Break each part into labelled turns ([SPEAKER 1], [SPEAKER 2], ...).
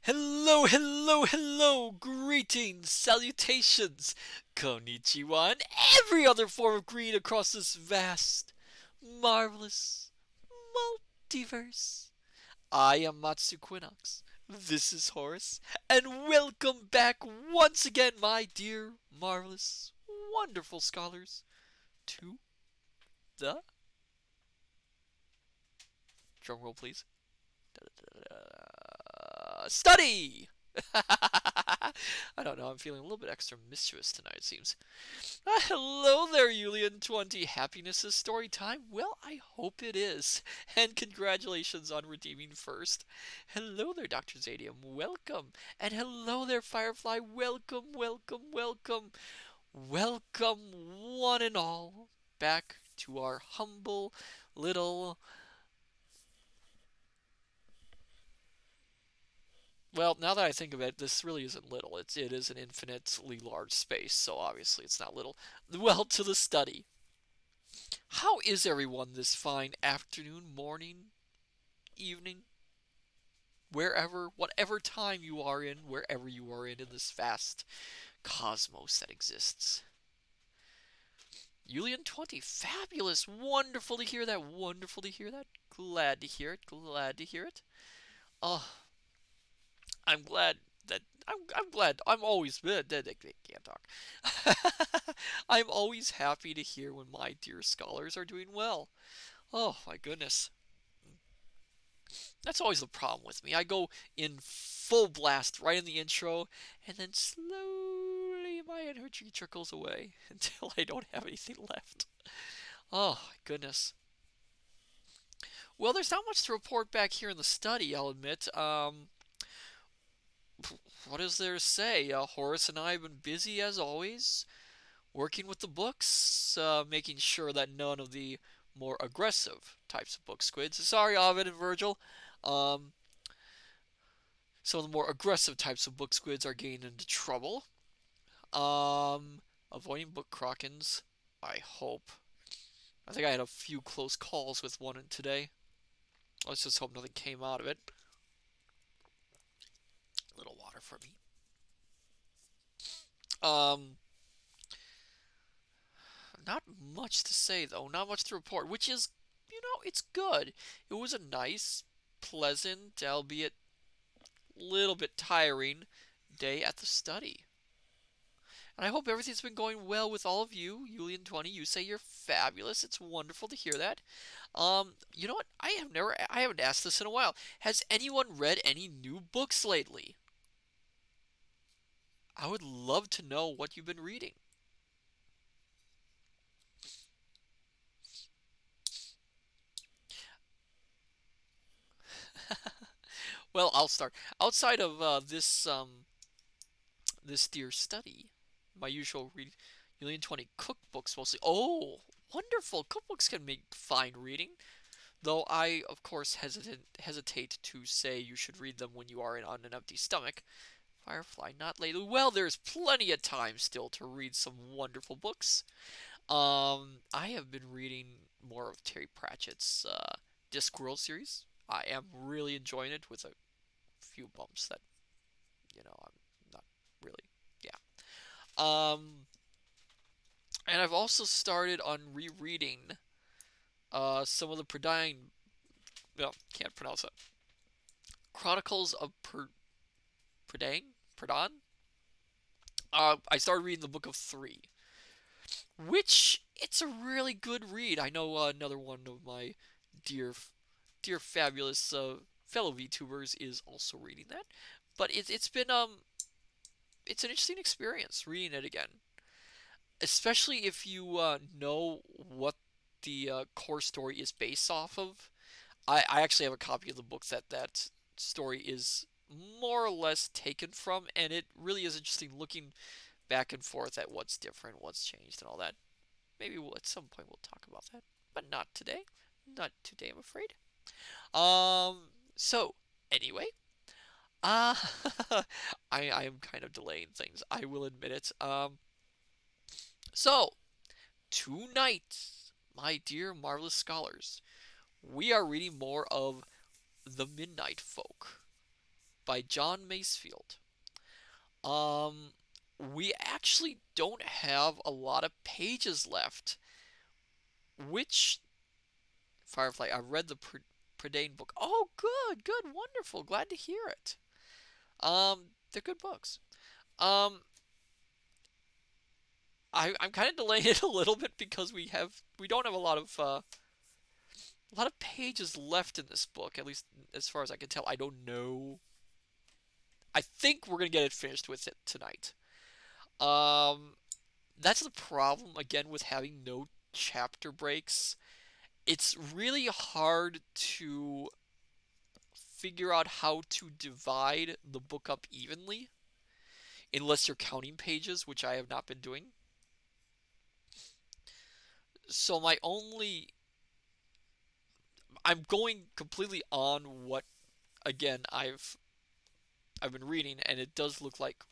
[SPEAKER 1] Hello, hello, hello! Greetings, salutations, konnichiwa, and every other form of greeting across this vast, marvelous multiverse. I am Matsu Quinox. This is Horace, and welcome back once again, my dear, marvelous, wonderful scholars, to the drumroll, please. Study! I don't know, I'm feeling a little bit extra mischievous tonight, it seems. Hello there, Julian20. Happiness is story time? Well, I hope it is. And congratulations on redeeming first. Hello there, Dr. Zadium. Welcome. And hello there, Firefly. Welcome, welcome, welcome. Welcome, one and all, back to our humble little... Well, now that I think of it, this really isn't little. It is an infinitely large space, so obviously it's not little. Well, to the study. How is everyone this fine afternoon, morning, evening, whatever time you are in, wherever you are in this vast cosmos that exists? Julian20, fabulous, wonderful to hear that, wonderful to hear that, glad to hear it, glad to hear it. Oh, I'm glad that I'm glad. I'm always they can't talk. I'm always happy to hear when my dear scholars are doing well. Oh my goodness. That's always the problem with me. I go in full blast right in the intro, and then slowly my energy trickles away until I don't have anything left. Oh my goodness. Well, there's not much to report back here in the study, I'll admit. What is there to say? Horace and I have been busy as always, working with the books, making sure that none of the more aggressive types of book squids. Sorry, Ovid and Virgil. Um, some of the more aggressive types of book squids are getting into trouble. Avoiding book krokens, I hope. I think I had a few close calls with one today. Let's just hope nothing came out of it. A little water for me. Not much to say though, not much to report, which is, it's good. It was a nice, pleasant, albeit little bit tiring day at the study. And I hope everything's been going well with all of you. Julian20, you say you're fabulous. It's wonderful to hear that. You know what? I haven't asked this in a while. Has anyone read any new books lately? I would love to know what you've been reading. Well, I'll start. Outside of this dear study, my usual read, Julian20 cookbooks mostly. Oh, wonderful! Cookbooks can make fine reading, though I, of course, hesitate to say you should read them when you are on an empty stomach. Firefly, not lately. Well, there's plenty of time still to read some wonderful books. I have been reading more of Terry Pratchett's Discworld series. I am really enjoying it with a few bumps that, I'm not really, yeah. And I've also started on rereading some of the can't pronounce it. Chronicles of Perdang? I started reading the Book of Three, which it's a really good read. I know another one of my dear fabulous fellow VTubers is also reading that, but it's been it's an interesting experience reading it again, especially if you know what the core story is based off of. I actually have a copy of the book that story is more or less taken from, and it really is interesting looking back and forth at what's different, what's changed, and all that. Maybe at some point we'll talk about that, but not today. Not today, I'm afraid. So anyway, uh, I am kind of delaying things. I will admit it. So tonight, my dear marvelous scholars, we are reading more of The Midnight Folk. by John Masefield. Um, we actually don't have a lot of pages left, which Firefly, I read the Prydain book. Oh, good, good, wonderful. Glad to hear it. They're good books. Um, I'm kind of delaying it a little bit because we don't have a lot of pages left in this book. At least as far as I can tell. I don't know. I think we're gonna get it finished with it tonight. Um, that's the problem again with having no chapter breaks. It's really hard to figure out how to divide the book up evenly unless you're counting pages, which I have not been doing. So I'm going completely on what again I've been reading, and it does look like,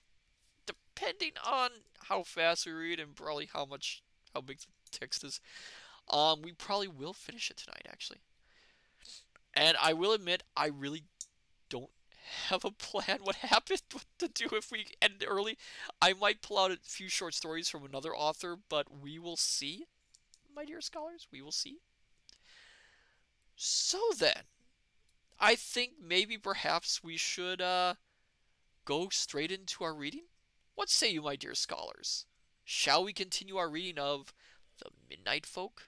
[SPEAKER 1] depending on how fast we read and probably how big the text is, we probably will finish it tonight actually. And I will admit I really don't have a plan what happened, what to do if we end early. I might pull out a few short stories from another author, but we will see, my dear scholars. We will see. So then, I think maybe perhaps we should go straight into our reading. What say you, my dear scholars? Shall we continue our reading of The Midnight Folk?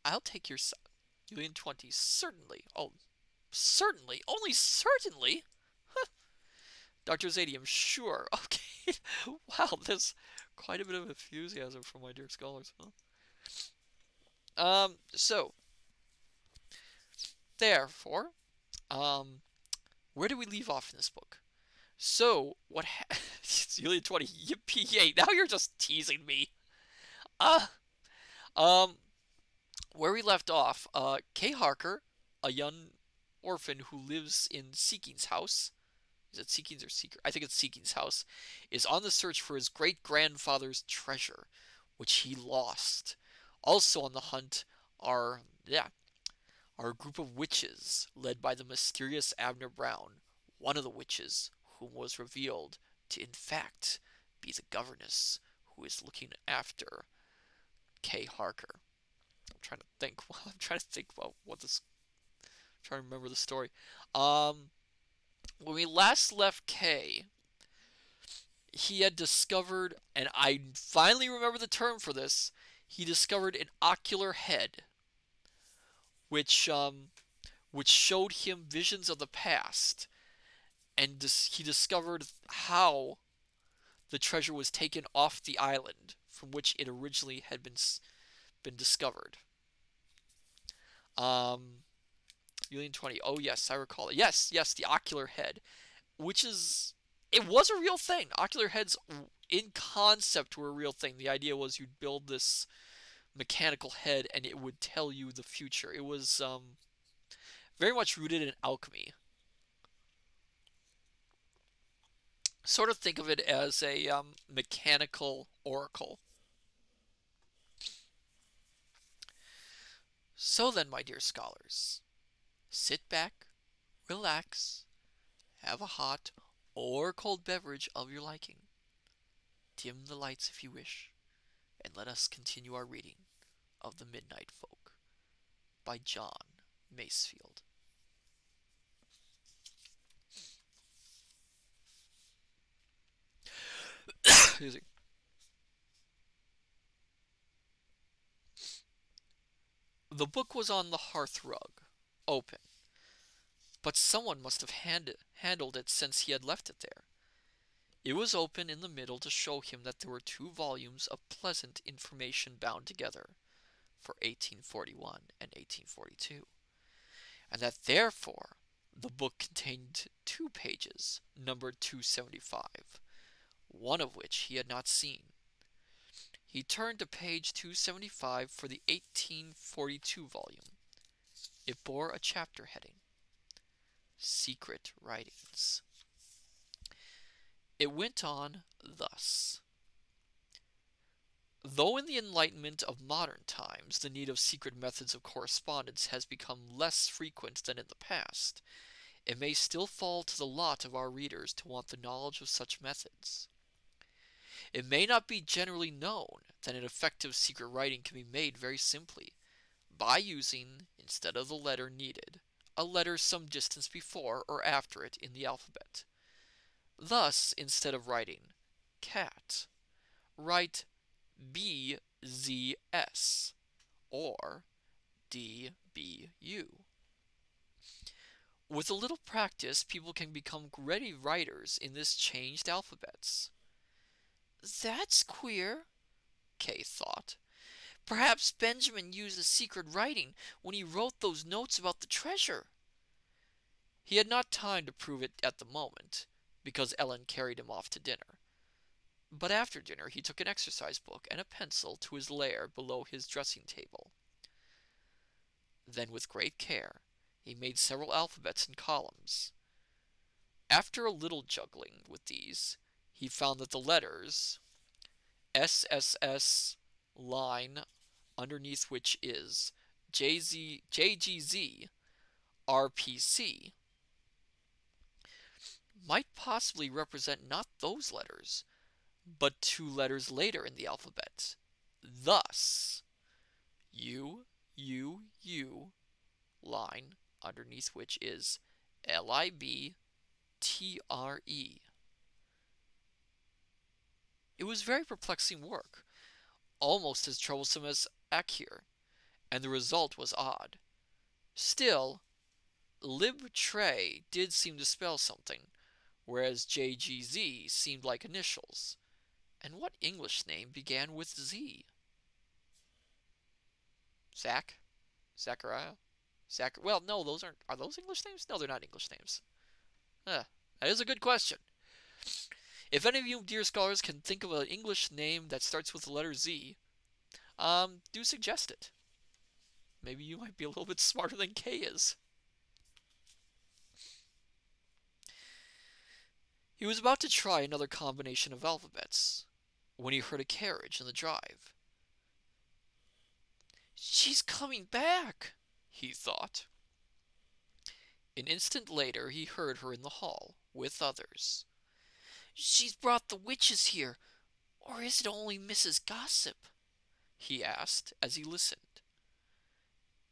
[SPEAKER 1] I'll take your side. Julian 20, certainly. Oh, certainly. Only certainly? Dr. Zadium, sure. Okay. Wow, there's quite a bit of enthusiasm from my dear scholars, huh? So, therefore, um, where do we leave off in this book? So, it's Julian 20, yippee yay, now you're just teasing me. Uh, um, where we left off, Kay Harker, a young orphan who lives in Seeking's house, is it Seeking's or Seeker? I think it's Seeking's house, is on the search for his great-grandfather's treasure, which he lost. Also on the hunt are a group of witches led by the mysterious Abner Brown, one of the witches whom was revealed to in fact be the governess who is looking after Kay Harker. I'm trying to think. I'm trying to think about what this. I'm trying to remember the story. When we last left Kay, he had discovered, and I finally remember the term for this. He discovered an ocular head, which showed him visions of the past, and he discovered how the treasure was taken off the island from which it originally had been discovered. Alien 20. Oh yes, I recall it. Yes, yes, the ocular head, which it was a real thing. Ocular heads in concept were a real thing. The idea was you'd build this mechanical head and it would tell you the future. It was very much rooted in alchemy. Sort of think of it as a mechanical oracle. So then, my dear scholars, sit back, relax, have a hot or cold beverage of your liking. Dim the lights if you wish, and let us continue our reading of The Midnight Folk by John Masefield. Excuse me. The book was on the hearth rug, open, but someone must have handled it since he had left it there. It was open in the middle to show him that there were 2 volumes of pleasant information bound together for 1841 and 1842, and that therefore the book contained 2 pages numbered 275, one of which he had not seen. He turned to page 275 for the 1842 volume. It bore a chapter heading, Secret Writings. It went on thus. Though in the enlightenment of modern times the need of secret methods of correspondence has become less frequent than in the past, it may still fall to the lot of our readers to want the knowledge of such methods. It may not be generally known that an effective secret writing can be made very simply, by using, instead of the letter needed, a letter some distance before or after it in the alphabet. Thus, instead of writing cat, write BZS or DBU. With a little practice, people can become ready writers in this changed alphabets. That's queer, Kay thought. Perhaps Benjamin used a secret writing when he wrote those notes about the treasure. He had not time to prove it at the moment, because Ellen carried him off to dinner. But after dinner he took an exercise book and a pencil to his lair below his dressing table. Then with great care he made several alphabets and columns. After a little juggling with these, he found that the letters SSS line underneath which is JGZ RPC might possibly represent not those letters, but two letters later in the alphabet. Thus, U line underneath which is LIBTRE. It was very perplexing work, almost as troublesome as Akir, and the result was odd. Still, Libtre did seem to spell something, whereas JGZ seemed like initials. And what English name began with Z? Zach? Zachariah? Well, no, those aren't. Are those English names? No, they're not English names. That is a good question. If any of you, dear scholars, can think of an English name that starts with the letter Z, do suggest it. Maybe you might be a little bit smarter than K is. He was about to try another combination of alphabets when he heard a carriage in the drive. She's coming back, he thought. An instant later he heard her in the hall, with others. She's brought the witches here, or is it only Mrs. Gossip? He asked as he listened.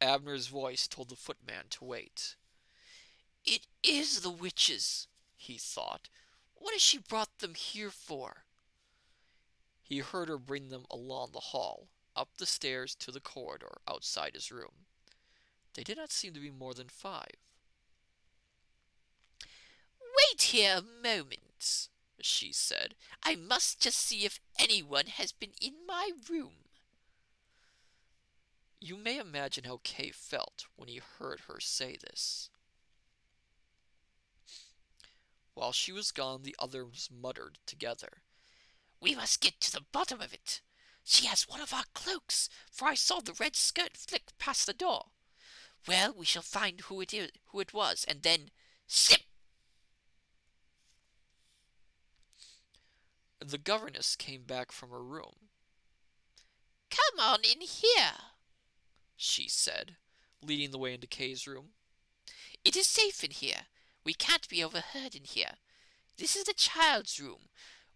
[SPEAKER 1] Abner's voice told the footman to wait. It is the witches, he thought. What has she brought them here for? He heard her bring them along the hall, up the stairs to the corridor outside his room. They did not seem to be more than 5. Wait here a moment, she said. I must just see if anyone has been in my room. You may imagine how Kay felt when he heard her say this. While she was gone, the others muttered together. We must get to the bottom of it. She has one of our cloaks, for I saw the red skirt flick past the door. Well, we shall find who it was, and then snip! The governess came back from her room. Come on in here, she said, leading the way into Kay's room. It is safe in here. We can't be overheard in here. This is the child's room,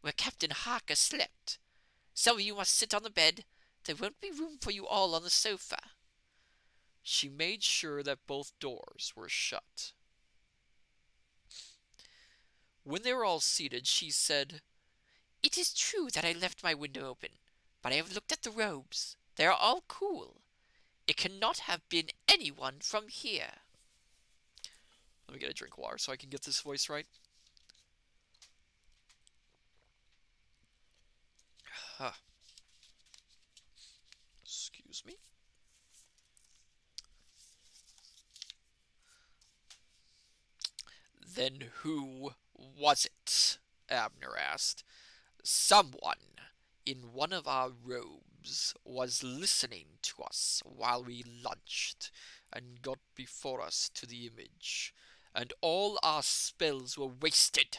[SPEAKER 1] where Captain Harker slept. Some of you must sit on the bed. There won't be room for you all on the sofa. She made sure that both doors were shut. When they were all seated, she said, It is true that I left my window open, but I have looked at the robes. They are all cool. It cannot have been anyone from here. Let me get a drink of water so I can get this voice right. Excuse me. Then who was it? Abner asked. Someone in one of our robes was listening to us while we lunched and got before us to the image, and all our spells were wasted.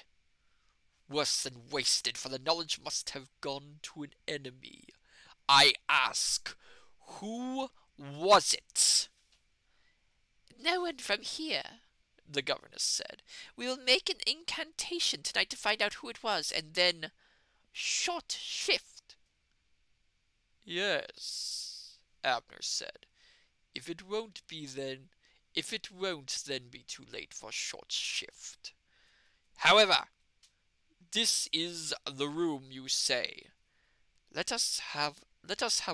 [SPEAKER 1] Worse than wasted, for the knowledge must have gone to an enemy. I ask, who was it?
[SPEAKER 2] No one from here, the governess said. We will make an incantation tonight to find out who it was, and then short shift.
[SPEAKER 1] Yes, Abner said. If it won't then be too late for short shift. However, this is the room, you say. Let us have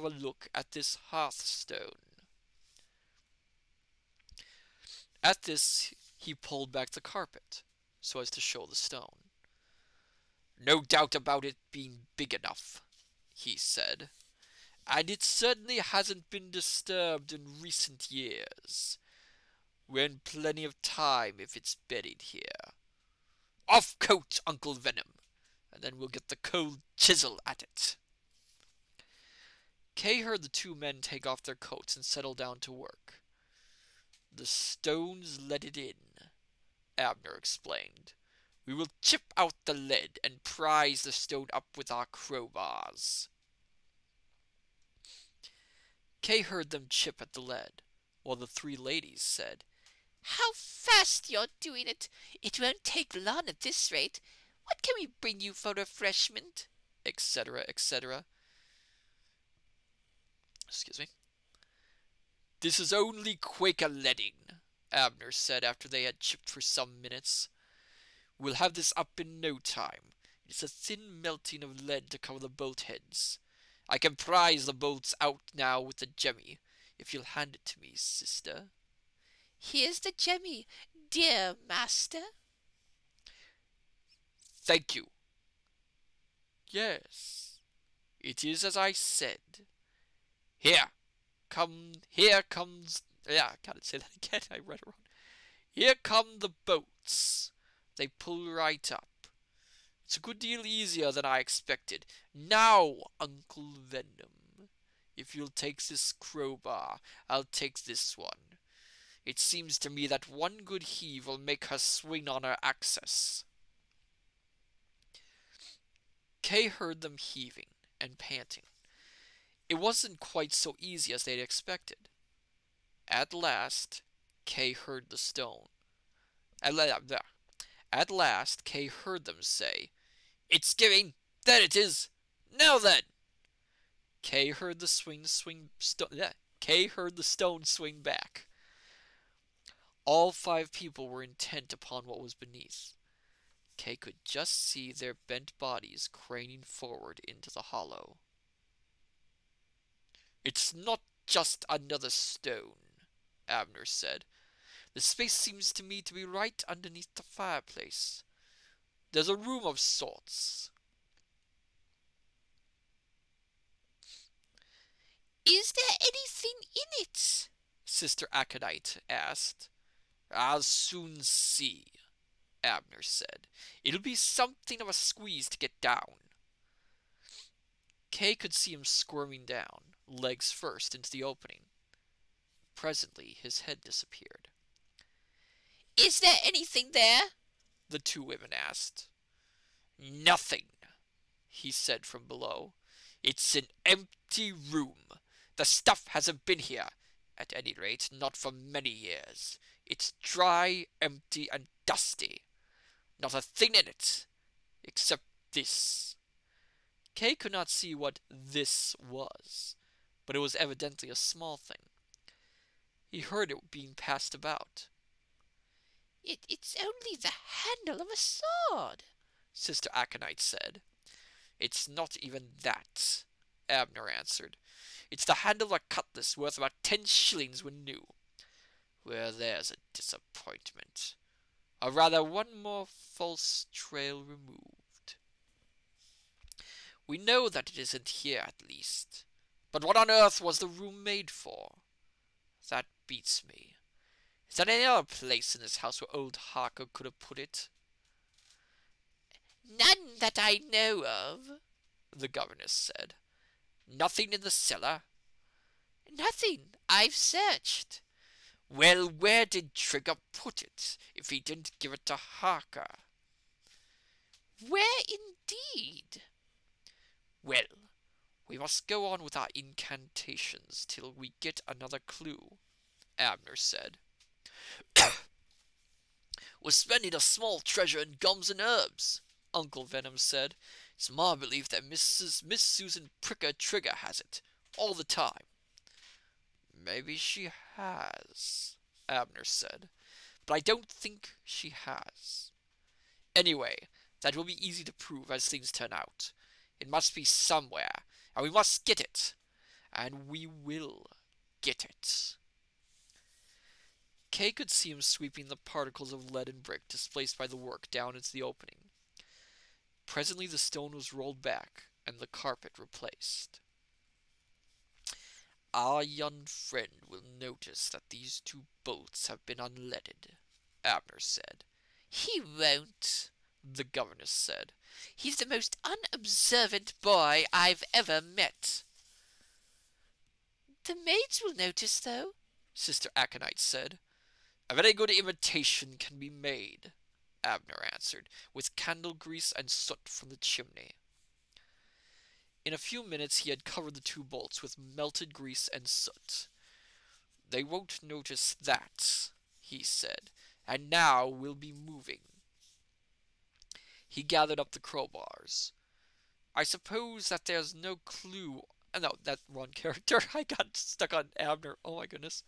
[SPEAKER 1] a look at this hearthstone. At this, he pulled back the carpet so as to show the stone. No doubt about it being big enough, he said, and it certainly hasn't been disturbed in recent years. We're in plenty of time if it's buried here. Off coat, Uncle Venom, and then we'll get the cold chisel at it. Kay heard the two men take off their coats and settle down to work. The stones let it in, Abner explained. We will chip out the lead and prise the stone up with our crowbars. Kay heard them chip at the lead, while the three ladies said,
[SPEAKER 2] How fast you're doing it! It won't take long at this rate. What can we bring you for refreshment?
[SPEAKER 1] Etc., etc. Excuse me. This is only Quaker leading, Abner said after they had chipped for some minutes. We'll have this up in no time. It's a thin melting of lead to cover the bolt heads. I can prise the bolts out now with the jemmy, if you'll hand it to me, sister.
[SPEAKER 2] Here's the jemmy, dear master.
[SPEAKER 1] Thank you. Yes, it is as I said. Here comes, yeah, I gotta say that again, I read it wrong. Here come the boats. They pull right up. It's a good deal easier than I expected. Now, Uncle Venom, if you'll take this crowbar, I'll take this one. It seems to me that one good heave will make her swing on her axis. Kay heard them heaving and panting. It wasn't quite so easy as they'd expected. At last, Kay heard the stone. At last, Kay heard them say, It's giving! There it is! Now then! Kay heard the stone swing back. All 5 people were intent upon what was beneath. Kay could just see their bent bodies craning forward into the hollow. It's not just another stone, Abner said. The space seems to me to be right underneath the fireplace. There's a room of sorts.
[SPEAKER 2] Is there anything in it?
[SPEAKER 1] Sister Aconite asked. I'll soon see, Abner said. It'll be something of a squeeze to get down. Kay could see him squirming down, legs first, into the opening. Presently his head disappeared.
[SPEAKER 2] Is there anything there?
[SPEAKER 1] The 2 women asked. Nothing, he said from below. It's an empty room. The stuff hasn't been here, at any rate, not for many years. It's dry, empty, and dusty. Not a thing in it, except this. Kay could not see what this was, but it was evidently a small thing. He heard it being passed about.
[SPEAKER 2] It's only the handle of a sword,
[SPEAKER 1] Sister Aconite said. It's not even that, Abner answered. It's the handle of a cutlass worth about 10 shillings when new. Well, there's a disappointment. Or rather, one more false trail removed. We know that it isn't here, at least. But what on earth was the room made for? That beats me. Is there any other place in this house where old Harker could have put it?
[SPEAKER 2] None that I know of,
[SPEAKER 1] the governess said. Nothing in the cellar?
[SPEAKER 2] Nothing. I've searched.
[SPEAKER 1] Well, where did Trigger put it, if he didn't give it to Harker?
[SPEAKER 2] Where indeed?
[SPEAKER 1] Well, We must go on with our incantations till we get another clue, Abner said. We're spending a small treasure in gums and herbs, Uncle Venom said. It's my belief that Miss Susan Pricker Trigger has it, all the time. Maybe she has, Abner said, but I don't think she has. Anyway, that will be easy to prove as things turn out. It must be somewhere, and we must get it. And we will get it. Kay could see him sweeping the particles of lead and brick displaced by the work down into the opening. Presently the stone was rolled back, and the carpet replaced. Our young friend will notice that these two bolts have been unleaded, Abner said.
[SPEAKER 2] He won't,
[SPEAKER 1] the governess said.
[SPEAKER 2] He's the most unobservant boy I've ever met. The maids will notice, though,
[SPEAKER 1] Sister Aconite said. A very good imitation can be made, Abner answered, with candle grease and soot from the chimney. In a few minutes he had covered the two bolts with melted grease and soot. They won't notice that, he said, and now we'll be moving. He gathered up the crowbars. I suppose that there's no clue. No, that's wrong character. I got stuck on Abner. Oh my goodness.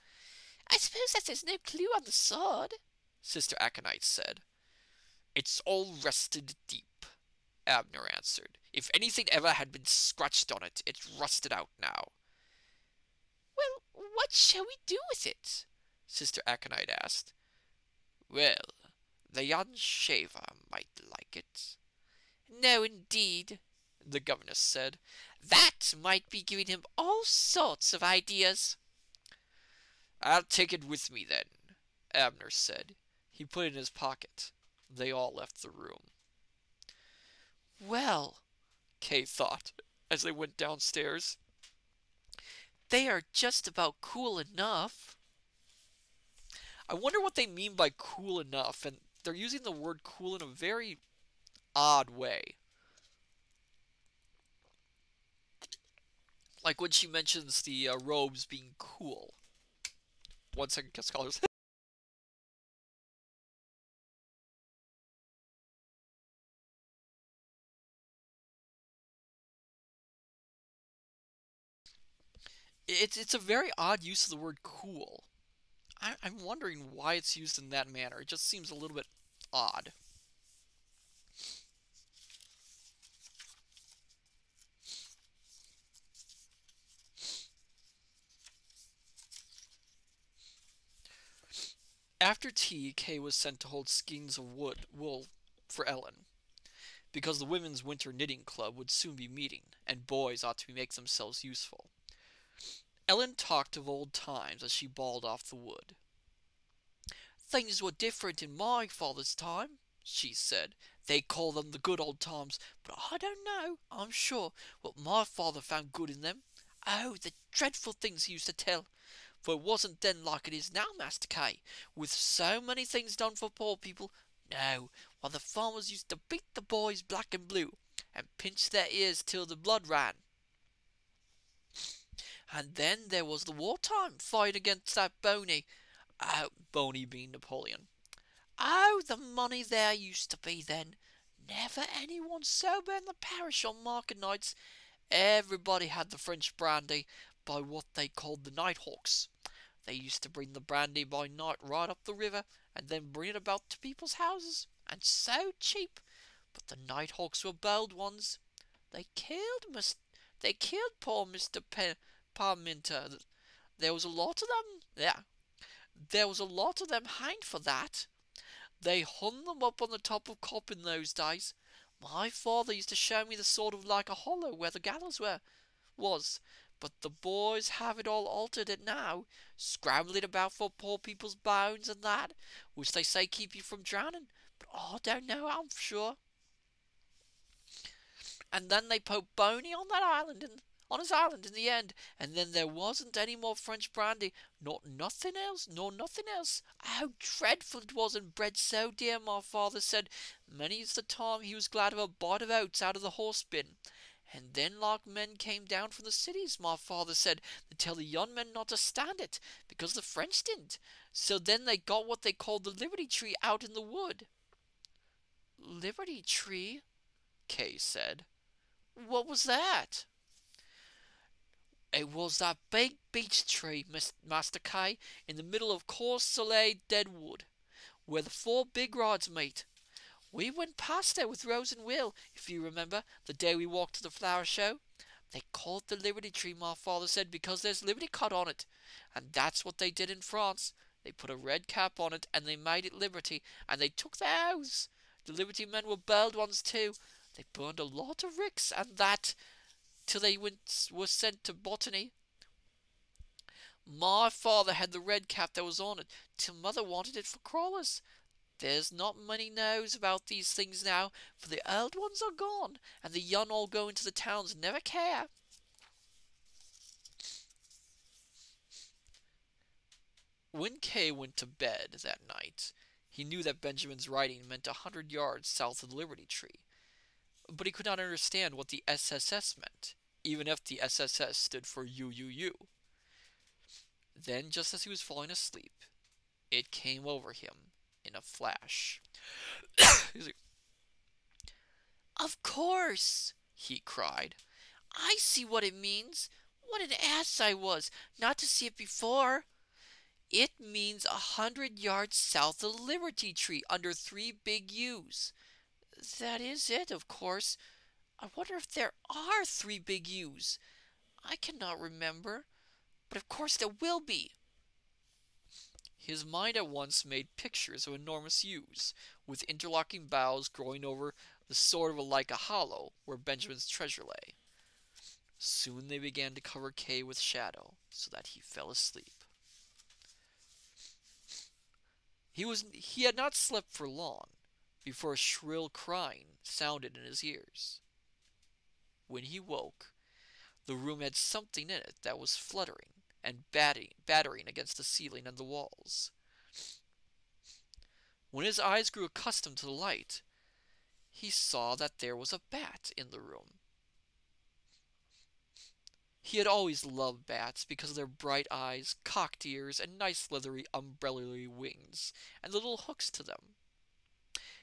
[SPEAKER 2] I suppose that there's no clue on the sword,
[SPEAKER 1] Sister Aconite said. It's all rusted deep, Abner answered. If anything ever had been scratched on it, it's rusted out now.
[SPEAKER 2] Well, what shall we do with it?
[SPEAKER 1] Sister Aconite asked. Well, the young shaver might like it.
[SPEAKER 2] No, indeed,
[SPEAKER 1] the governess said.
[SPEAKER 2] That might be giving him all sorts of ideas.
[SPEAKER 1] I'll take it with me, then, Abner said. He put it in his pocket. They all left the room. Well, Kay thought, as they went downstairs,
[SPEAKER 2] they are just about cool enough.
[SPEAKER 1] I wonder what they mean by cool enough, and they're using the word cool in a very odd way. Like when she mentions the robes being cool. 1 second, scholars. It's a very odd use of the word cool. I'm wondering why it's used in that manner. It just seems a little bit odd. After tea, Kay was sent to hold skeins of wool for Ellen, because the Women's Winter Knitting Club would soon be meeting, and boys ought to make themselves useful. Ellen talked of old times as she balled off the wood. Things were different in my father's time, she said. They call them the good old times, but I don't know, I'm sure, what my father found good in them. Oh, the dreadful things he used to tell! For it wasn't then like it is now, Master Kay, with so many things done for poor people. No, while the farmers used to beat the boys black and blue, and pinch their ears till the blood ran. And then there was the wartime fight against that Boney. Oh, Boney being Napoleon. Oh, the money there used to be then. Never anyone sober in the parish on market nights. Everybody had the French brandy by what they called the Nighthawks. They used to bring the brandy by night right up the river, and then bring it about to people's houses, and so cheap. But the Nighthawks were bold ones. They killed poor Mr. Parminter. There was a lot of them. Yeah, there was a lot of them hanged for that. They hung them up on the top of Cop in those days. My father used to show me the sort of like a hollow where the gallows was. But the boys have it all altered it now, scrambling about for poor people's bones and that, which they say keep you from drowning. But I don't know, I'm sure. And then they put Boney on his island in the end, and then there wasn't any more French brandy, nor nothing else. How dreadful it was, and bread so dear, my father said. Many's the time he was glad of a bite of oats out of the horse bin. And then like men came down from the cities, my father said, to tell the young men not to stand it, because the French didn't. So then they got what they called the Liberty Tree out in the wood. Liberty Tree? Kay said. What was that? It was that big beech tree, Master Kay, in the middle of Cours Soleil Deadwood, where the four big rods meet. We went past there with Rose and Will, if you remember, the day we walked to the flower show. They call it the Liberty Tree, my father said, because there's liberty cut on it. And that's what they did in France. They put a red cap on it, and they made it liberty, and they took their oaths. The Liberty men were bold ones, too. They burned a lot of ricks and that, till they were sent to botany. My father had the red cap that was on it, till mother wanted it for crawlers. There's not many knows about these things now, for the old ones are gone, and the young all go into the towns and never care. When Kay went to bed that night, he knew that Benjamin's writing meant 100 yards south of the Liberty Tree, but he could not understand what the SSS meant, even if the SSS stood for UUU. Then, just as he was falling asleep, it came over him in a flash. Of course, he cried. I see what it means. What an ass I was not to see it before. It means 100 yards south of the Liberty Tree under 3 big U's. That is it, of course. I wonder if there are 3 big U's. I cannot remember, but of course there will be. His mind at once made pictures of enormous U's, with interlocking boughs growing over the sort of like a hollow where Benjamin's treasure lay. Soon they began to cover Kay with shadow, so that he fell asleep. He had not slept for long before a shrill crying sounded in his ears. When he woke, the room had something in it that was fluttering and battering against the ceiling and the walls. When his eyes grew accustomed to the light, he saw that there was a bat in the room. He had always loved bats because of their bright eyes, cocked ears, and nice leathery umbrella-y wings, and the little hooks to them.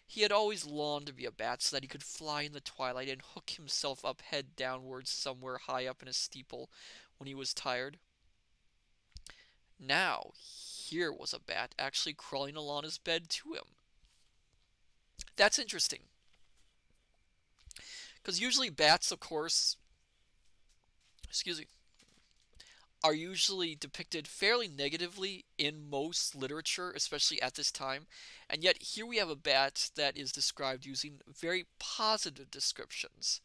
[SPEAKER 1] He had always longed to be a bat so that he could fly in the twilight and hook himself up head downwards somewhere high up in a steeple when he was tired. Now, here was a bat actually crawling along his bed to him. That's interesting. Because usually bats, of course, are usually depicted fairly negatively in most literature, especially at this time. And yet here we have a bat that is described using very positive descriptions.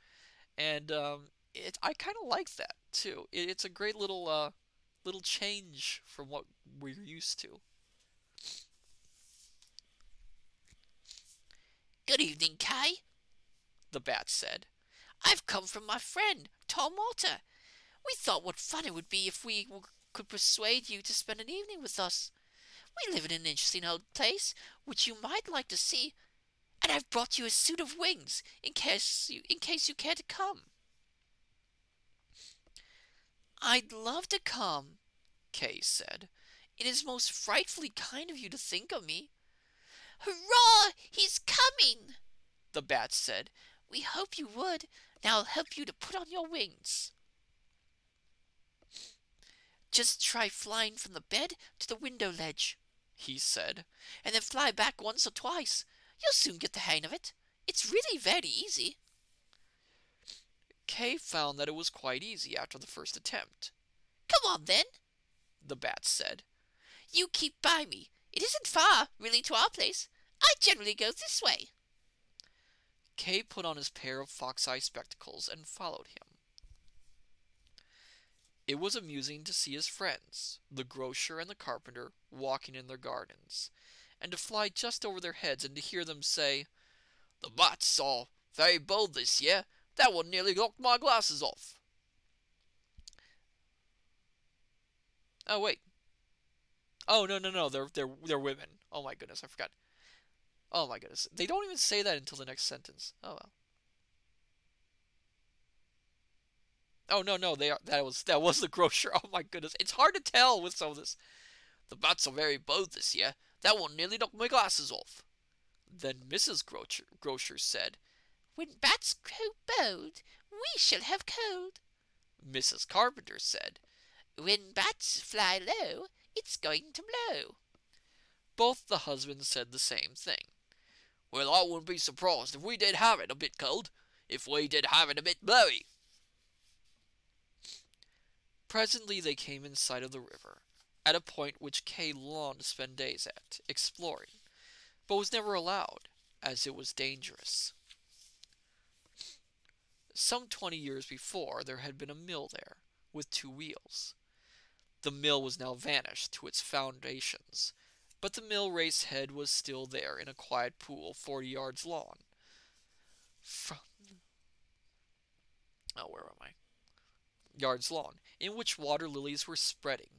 [SPEAKER 1] And I kind of like that, too. It's a great little change from what we're used to.
[SPEAKER 2] Good evening, Kay,
[SPEAKER 1] The bat said.
[SPEAKER 2] I've come from my friend, Tom Walter. We thought what fun it would be if we could persuade you to spend an evening with us. We live in an interesting old place, which you might like to see, and I've brought you a suit of wings in case you care to come.
[SPEAKER 1] I'd love to come, Kay said. It is most frightfully kind of you to think of me.
[SPEAKER 2] Hurrah! He's coming!
[SPEAKER 1] The bat said.
[SPEAKER 2] We hope you would. Now I'll help you to put on your wings. Just try flying from the bed to the window ledge, he said, and then fly back once or twice. You'll soon get the hang of it. It's really very easy.
[SPEAKER 1] Kay found that it was quite easy after the first attempt.
[SPEAKER 2] Come on, then,
[SPEAKER 1] the bat said.
[SPEAKER 2] You keep by me. It isn't far, really, to our place. I generally go this way.
[SPEAKER 1] Kay put on his pair of fox-eye spectacles and followed him. It was amusing to see his friends, the grocer and the carpenter, walking in their gardens, and to fly just over their heads and to hear them say, "The bat's all very bold this year. That one nearly knocked my glasses off." Oh, wait. Oh, no. They're women. Oh my goodness, I forgot. Oh my goodness. They don't even say that until the next sentence. Oh well. Oh no, no, that was the grocer. Oh my goodness, it's hard to tell with some of this. The bats are very bold this year. That one nearly knocked my glasses off. Then Mrs. Grocer said,
[SPEAKER 2] When bats grow bold, we shall have cold.
[SPEAKER 1] Mrs. Carpenter said,
[SPEAKER 2] When bats fly low, it's going to blow.
[SPEAKER 1] both the husbands said the same thing. Well, I wouldn't be surprised if we did have it a bit cold, if we did have it a bit blowy. Presently they came in sight of the river, at a point which Kay longed to spend days at, exploring, but was never allowed, as it was dangerous. Some 20 years before there had been a mill there, with 2 wheels. The mill was now vanished to its foundations, but the mill race head was still there in a quiet pool 40 yards long. Where am I? Yards long, in which water lilies were spreading.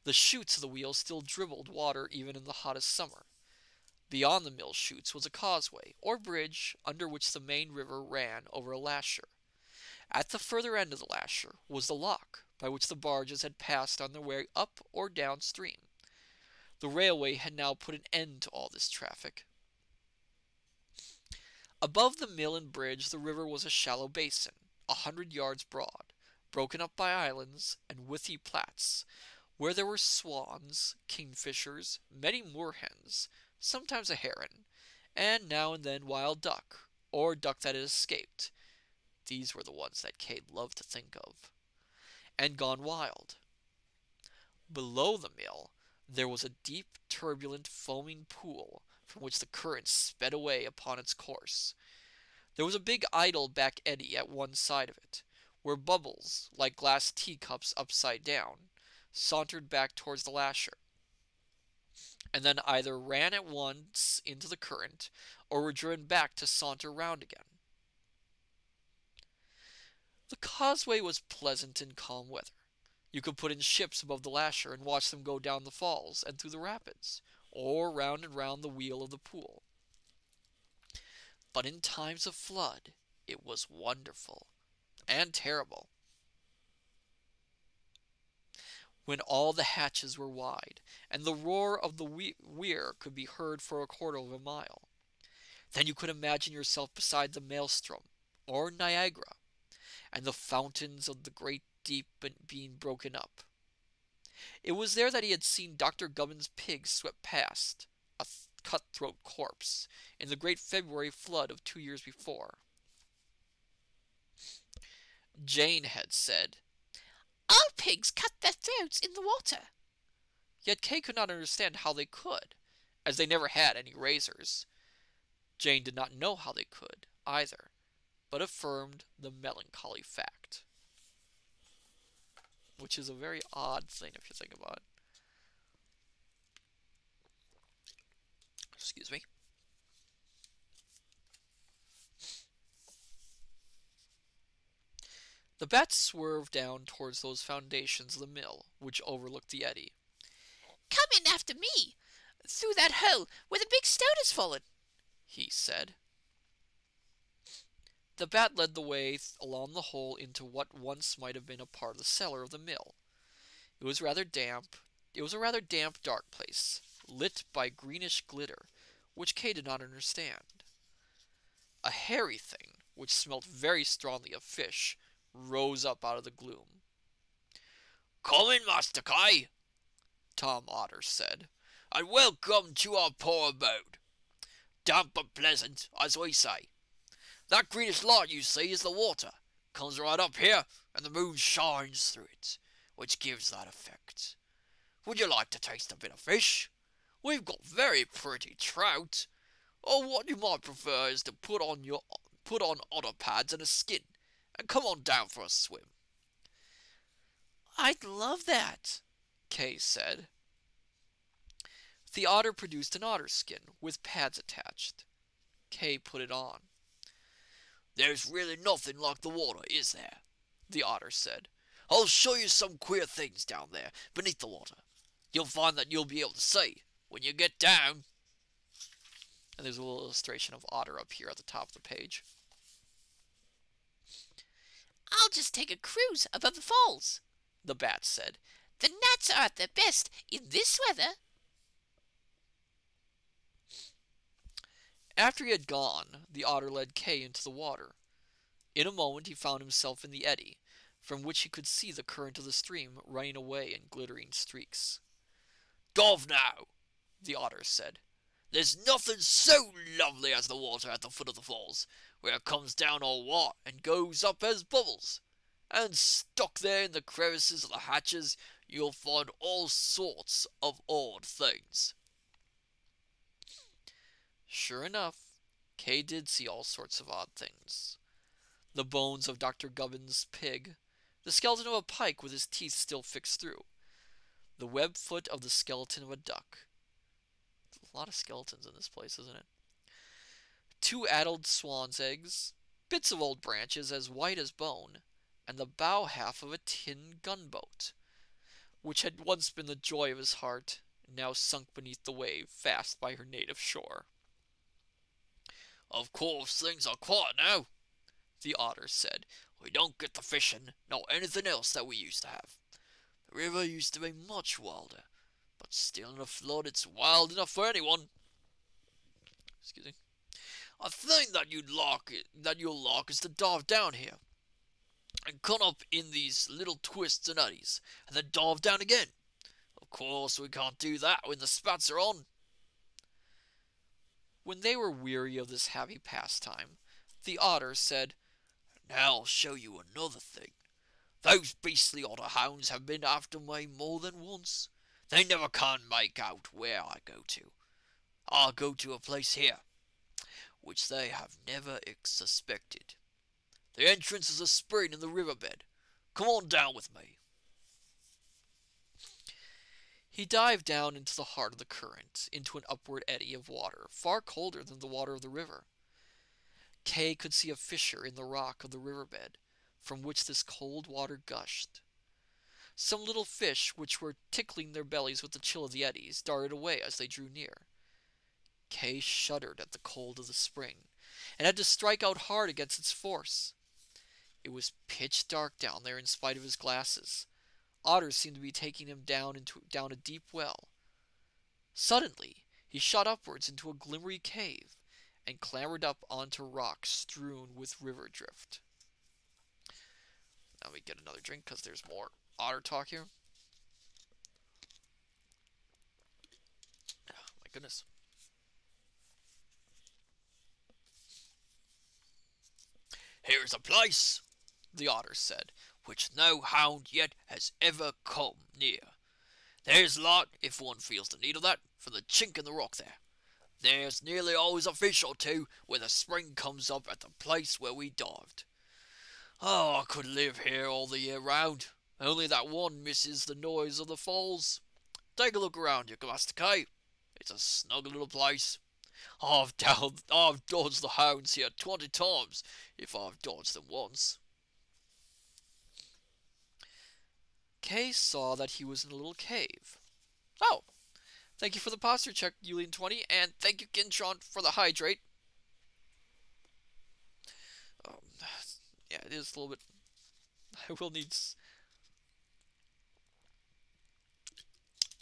[SPEAKER 1] The chutes of the wheel still dribbled water even in the hottest summer. Beyond the mill chutes was a causeway, or bridge, under which the main river ran over a lasher. At the further end of the lasher was the lock, by which the barges had passed on their way up or down stream. The railway had now put an end to all this traffic. Above the mill and bridge the river was a shallow basin, 100 yards broad, broken up by islands and withy plats, where there were swans, kingfishers, many moorhens, sometimes a heron, and now and then wild duck, or duck that had escaped. These were the ones that Kate loved to think of, and gone wild. Below the mill there was a deep, turbulent, foaming pool from which the current sped away upon its course. There was a big idle back eddy at one side of it, where bubbles, like glass teacups upside down, sauntered back towards the lasher, and then either ran at once into the current, or were driven back to saunter round again. The causeway was pleasant in calm weather. You could put in ships above the lasher and watch them go down the falls and through the rapids, or round and round the wheel of the pool. But in times of flood, it was wonderful and terrible. When all the hatches were wide, and the roar of the weir could be heard for a quarter of a mile, then you could imagine yourself beside the Maelstrom, or Niagara, and the fountains of the great deep being broken up. It was there that he had seen Dr. Gubbin's pig swept past, a cutthroat corpse, in the great February flood of 2 years before. Jane had said,
[SPEAKER 2] All pigs cut their throats in the water.
[SPEAKER 1] Yet Kay could not understand how they could, as they never had any razors. Jane did not know how they could, either, but affirmed the melancholy fact. Which is a very odd thing if you think about it. Excuse me. The bats swerved down towards those foundations of the mill which overlooked the eddy.
[SPEAKER 2] Come in after me, through that hole where the big stone has fallen,
[SPEAKER 1] he said. The bat led the way along the hole into what once might have been a part of the cellar of the mill. It was rather damp. It was a rather damp, dark place, lit by greenish glitter, which Kay did not understand. A hairy thing, which smelt very strongly of fish, rose up out of the gloom. "Come in, Master Kay," Tom Otter said, "and welcome to our poor abode. Damp but pleasant, as we say. That greenish light you see is the water. Comes right up here, and the moon shines through it, which gives that effect. Would you like to taste a bit of fish? We've got very pretty trout. Or what you might prefer is to put on otter pads and a skin, and come on down for a swim."
[SPEAKER 2] I'd love that,
[SPEAKER 1] Kay said. The otter produced an otter skin with pads attached. Kay put it on. "There's really nothing like the water, is there?" the otter said. "I'll show you some queer things down there beneath the water. You'll find that you'll be able to see when you get down." And there's a little illustration of otter up here at the top of the page.
[SPEAKER 2] I'll just take a cruise above the falls,
[SPEAKER 1] the bat said.
[SPEAKER 2] "The gnats are at their best in this weather."
[SPEAKER 1] After he had gone, the otter led Kay into the water. In a moment he found himself in the eddy, from which he could see the current of the stream running away in glittering streaks.
[SPEAKER 3] "Dove now," the otter said. "There's nothing so lovely as the water at the foot of the falls, where it comes down all white and goes up as bubbles. And stuck there in the crevices of the hatches you'll find all sorts of odd things."
[SPEAKER 1] Sure enough, Kay did see all sorts of odd things. The bones of Dr. Gubbin's pig, the skeleton of a pike with his teeth still fixed through, the web foot of the skeleton of a duck. A lot of skeletons in this place, isn't it? 2 addled swan's eggs, bits of old branches as white as bone, and the bow half of a tin gunboat, which had once been the joy of his heart, and now sunk beneath the wave fast by her native shore.
[SPEAKER 3] "Of course things are quiet now," the otter said. "We don't get the fishing, nor anything else that we used to have. The river used to be much wilder, but still in a flood it's wild enough for anyone.
[SPEAKER 1] Excuse me.
[SPEAKER 3] I think that you'll like is to dive down here, and cut up in these little twists and eddies, and then dive down again. Of course we can't do that when the spats are on."
[SPEAKER 1] When they were weary of this happy pastime, the otter said,
[SPEAKER 3] "Now I'll show you another thing. Those beastly otter hounds have been after me more than once. They never can make out where I go to. I go to a place here, which they have never suspected. The entrance is a spring in the riverbed. Come on down with me."
[SPEAKER 1] He dived down into the heart of the current, into an upward eddy of water, far colder than the water of the river. Kay could see a fissure in the rock of the riverbed, from which this cold water gushed. Some little fish, which were tickling their bellies with the chill of the eddies, darted away as they drew near. Kay shuddered at the cold of the spring, and had to strike out hard against its force. It was pitch dark down there in spite of his glasses. Otters seemed to be taking him down a deep well. Suddenly, he shot upwards into a glimmery cave, and clambered up onto rocks strewn with river drift. Now we get another drink because there's more otter talk here. Oh, my goodness.
[SPEAKER 3] "Here's a place," the otter said, "which no hound yet has ever come near. There's light, if one feels the need of that, from the chink in the rock there. There's nearly always a fish or two where the spring comes up at the place where we dived. Oh, I could live here all the year round, only that one misses the noise of the falls. Take a look around you, Master K. It's a snug little place. I've dodged the hounds here 20 times, if I've dodged them once."
[SPEAKER 1] Kay saw that he was in a little cave. Oh, thank you for the posture check, Yulian20, and thank you, Kintron, for the hydrate. Yeah, it is a little bit... I will need...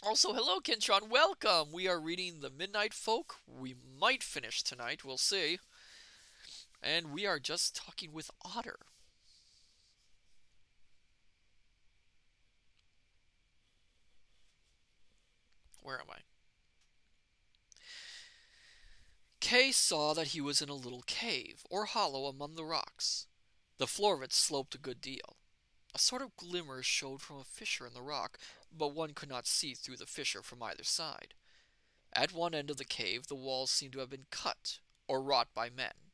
[SPEAKER 1] Also, hello, Kintron, welcome! We are reading The Midnight Folk. We might finish tonight, we'll see. And we are just talking with Otter. Where am I? Kay saw that he was in a little cave, or hollow among the rocks. The floor of it sloped a good deal. A sort of glimmer showed from a fissure in the rock, but one could not see through the fissure from either side. At one end of the cave the walls seemed to have been cut, or wrought by men.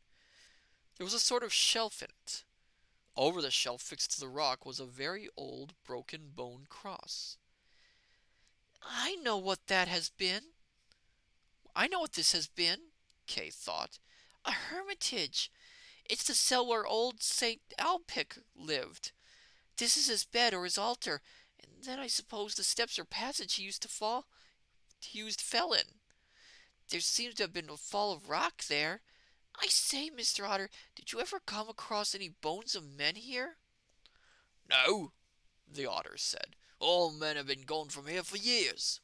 [SPEAKER 1] There was a sort of shelf in it. Over the shelf fixed to the rock was a very old broken bone cross. "I know what that has been. I know what this has been," Kay thought. "A hermitage. It's the cell where old St. Alpic lived. This is his bed or his altar, and then I suppose the steps or passage he fell in. There seems to have been a fall of rock there. I say, Mr. Otter, did you ever come across any bones of men here?"
[SPEAKER 3] No, the otter said. All men have been gone from here for years.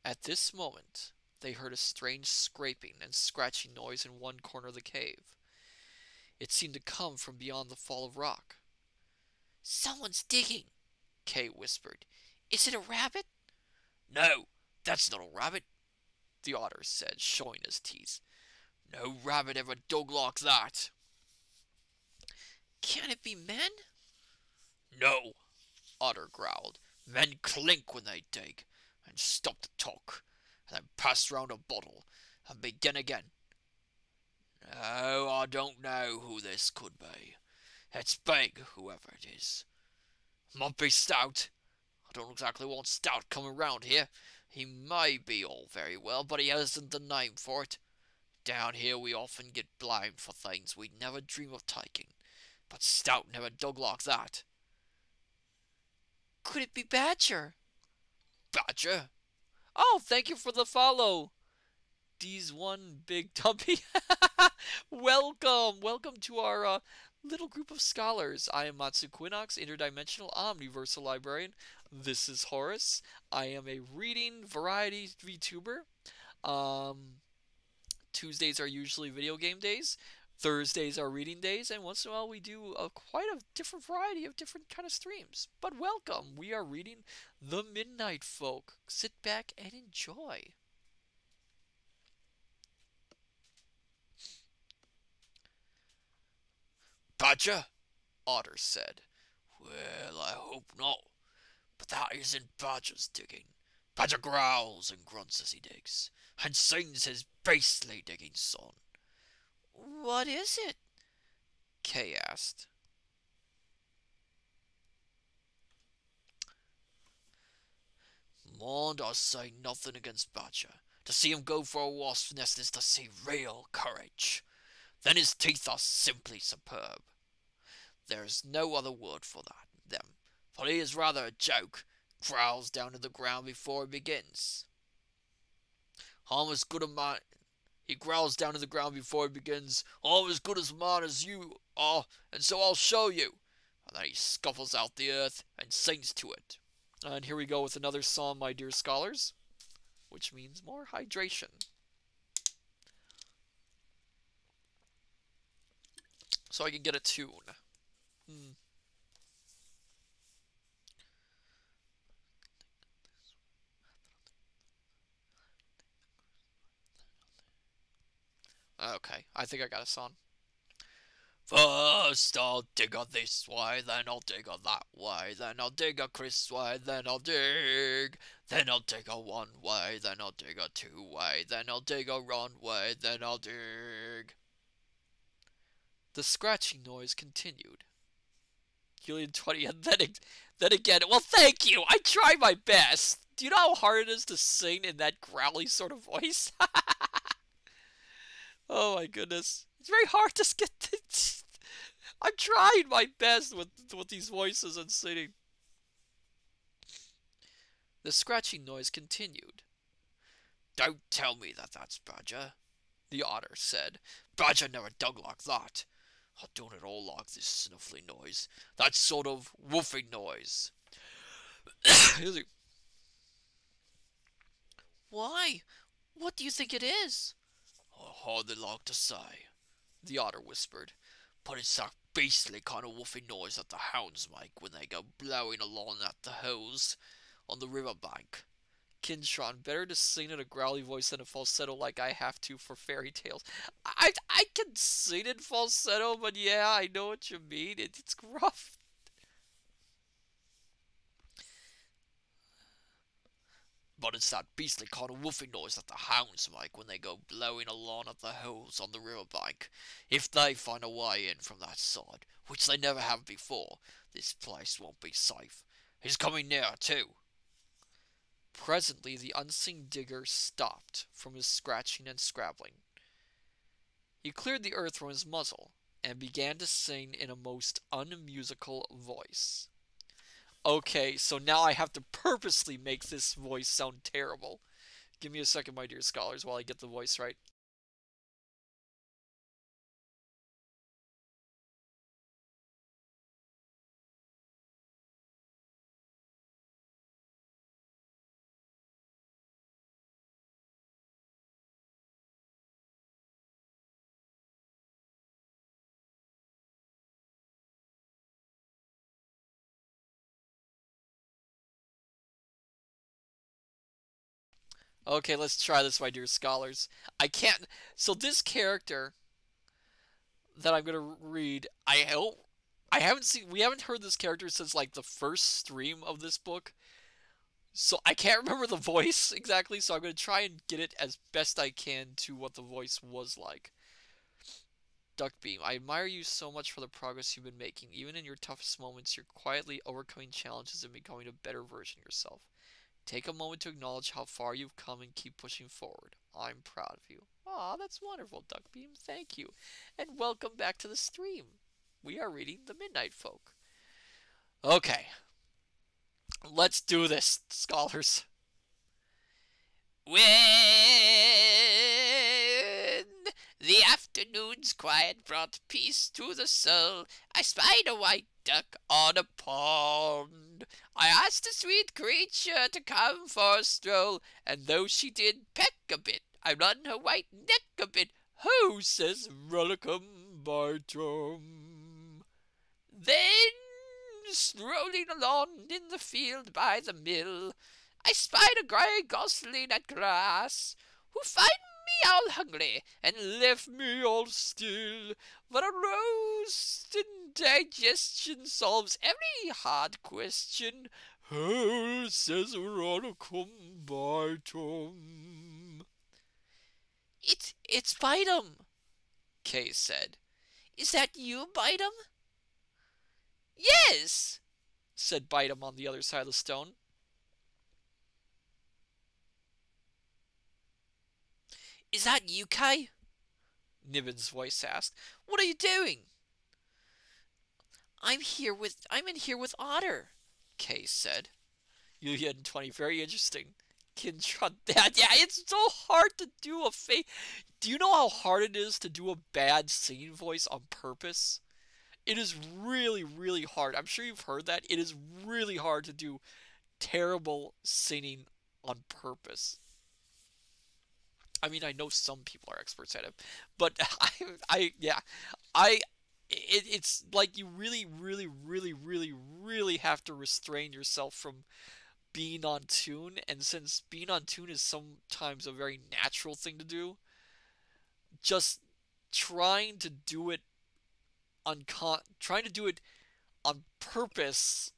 [SPEAKER 1] At this moment, they heard a strange scraping and scratching noise in one corner of the cave. It seemed to come from beyond the fall of rock.
[SPEAKER 2] Someone's digging, Kay whispered. Is it a rabbit?
[SPEAKER 3] No, that's not a rabbit,
[SPEAKER 1] The otter said, showing his teeth.
[SPEAKER 3] no rabbit ever dug like that.
[SPEAKER 2] Can it be men?
[SPEAKER 3] No, Otter growled. Men clink when they dig, and stop to talk, and then pass round a bottle, and begin again. No, I don't know who this could be. It's big, whoever it is. Might be Stout. I don't exactly want Stout coming round here. He may be all very well, but he hasn't the name for it. Down here we often get blamed for things we'd never dream of taking, but Stout never dug like that.
[SPEAKER 2] Could it be Badger?
[SPEAKER 3] Badger?
[SPEAKER 1] Oh, thank you for the follow. D's one big dumpy. Welcome to our little group of scholars. I am Matsu Quinox, interdimensional omniversal librarian. This is Horace. I am a reading variety VTuber. Tuesdays are usually video game days. Thursdays are reading days, and once in a while we do quite a different variety of different kind of streams. But welcome, we are reading The Midnight Folk. Sit back and enjoy.
[SPEAKER 3] Badger? Otter said. Well, I hope not. But that isn't Badger's digging. Badger growls and grunts as he digs, and sings his beastly digging song.
[SPEAKER 2] What is it?
[SPEAKER 1] Kay asked.
[SPEAKER 3] Mind I say nothing against Badger. To see him go for a wasp's nest is to see real courage. Then his teeth are simply superb. There's no other word for them, for he is rather a joke. Growls down to the ground before he begins. I'm as good a man. He growls down to the ground before he begins. I'm as good as man as you are, and so I'll show you. And then he scuffles out the earth and sings to it.
[SPEAKER 1] And here we go with another song, my dear scholars, which means more hydration. So I can get a tune. Okay, I think I got a song.
[SPEAKER 3] First I'll dig her this way, then I'll dig her that way, then I'll dig her Chris way, then I'll dig. Then I'll dig her one way, then I'll dig her two way, then I'll dig her one way, then I'll dig.
[SPEAKER 1] The scratching noise continued. Helium 20, and then again. Well, thank you. I try my best. Do you know how hard it is to sing in that growly sort of voice? Oh my goodness. It's very hard to get I'm trying my best with these voices and singing. The scratching noise continued.
[SPEAKER 3] Don't tell me that that's Badger, the otter said. Badger never dug like that. I don't at all like this snuffly noise. That sort of woofing noise.
[SPEAKER 2] Why? What do you think it is?
[SPEAKER 3] I hardly like to say, the otter whispered, but it's that beastly kind of woofing noise that the hounds make when they go blowing along at the hills on the river bank.
[SPEAKER 1] Kinshron, better to sing in a growly voice than a falsetto like I have to for fairy tales. I can sing in falsetto, but yeah, I know what you mean. It's rough.
[SPEAKER 3] But it's that beastly kind of woofing noise that the hounds make when they go blowing along at the hills on the river bank. If they find a way in from that side, which they never have before, this place won't be safe. He's coming nearer too.
[SPEAKER 1] Presently, the unseen digger stopped from his scratching and scrabbling. He cleared the earth from his muzzle and began to sing in a most unmusical voice. Okay, so now I have to purposely make this voice sound terrible. Give me a second, my dear scholars, while I get the voice right. Okay, let's try this, my dear scholars. I can't. So this character that I'm gonna read, I hope I haven't seen. We haven't heard this character since like the first stream of this book, so I can't remember the voice exactly. So I'm gonna try and get it as best I can to what the voice was like. Duckbeam, I admire you so much for the progress you've been making. Even in your toughest moments, you're quietly overcoming challenges and becoming a better version of yourself. Take a moment to acknowledge how far you've come and keep pushing forward. I'm proud of you. Aw, that's wonderful, Duckbeam. Thank you. And welcome back to the stream. We are reading The Midnight Folk. Okay. Let's do this, scholars.
[SPEAKER 2] When the afternoon's quiet brought peace to the soul, I spied a white duck on a pond. I asked the sweet creature to come for a stroll, and though she did peck a bit, I run her white neck a bit. Ho, says Rollicum Bartrum. Then, strolling along in the field by the mill, I spied a grey gosling at grass, who find me all hungry, and left me all still. For a roast and digestion solves every hard question. Oh, says Rollicum Bartum. It's Bidem, Kay said. Is that you, Bidem? Yes, said Bidem on the other side of the stone. Is that you, Kay? Niven's voice asked. What are you doing? I'm in here with Otter, Kay said. Yulian 20, very interesting. Kintron, yeah, it's so hard to do a fake. Do you know how hard it is to do a bad singing voice on purpose? It is really, really hard. I'm sure you've heard that. It is really hard to do terrible singing on purpose. I mean, I know some people are experts at it, but it's like you really, really, really, really, really have to restrain yourself from being on tune, and since being on tune is sometimes a very natural thing to do, just trying to do it on purpose,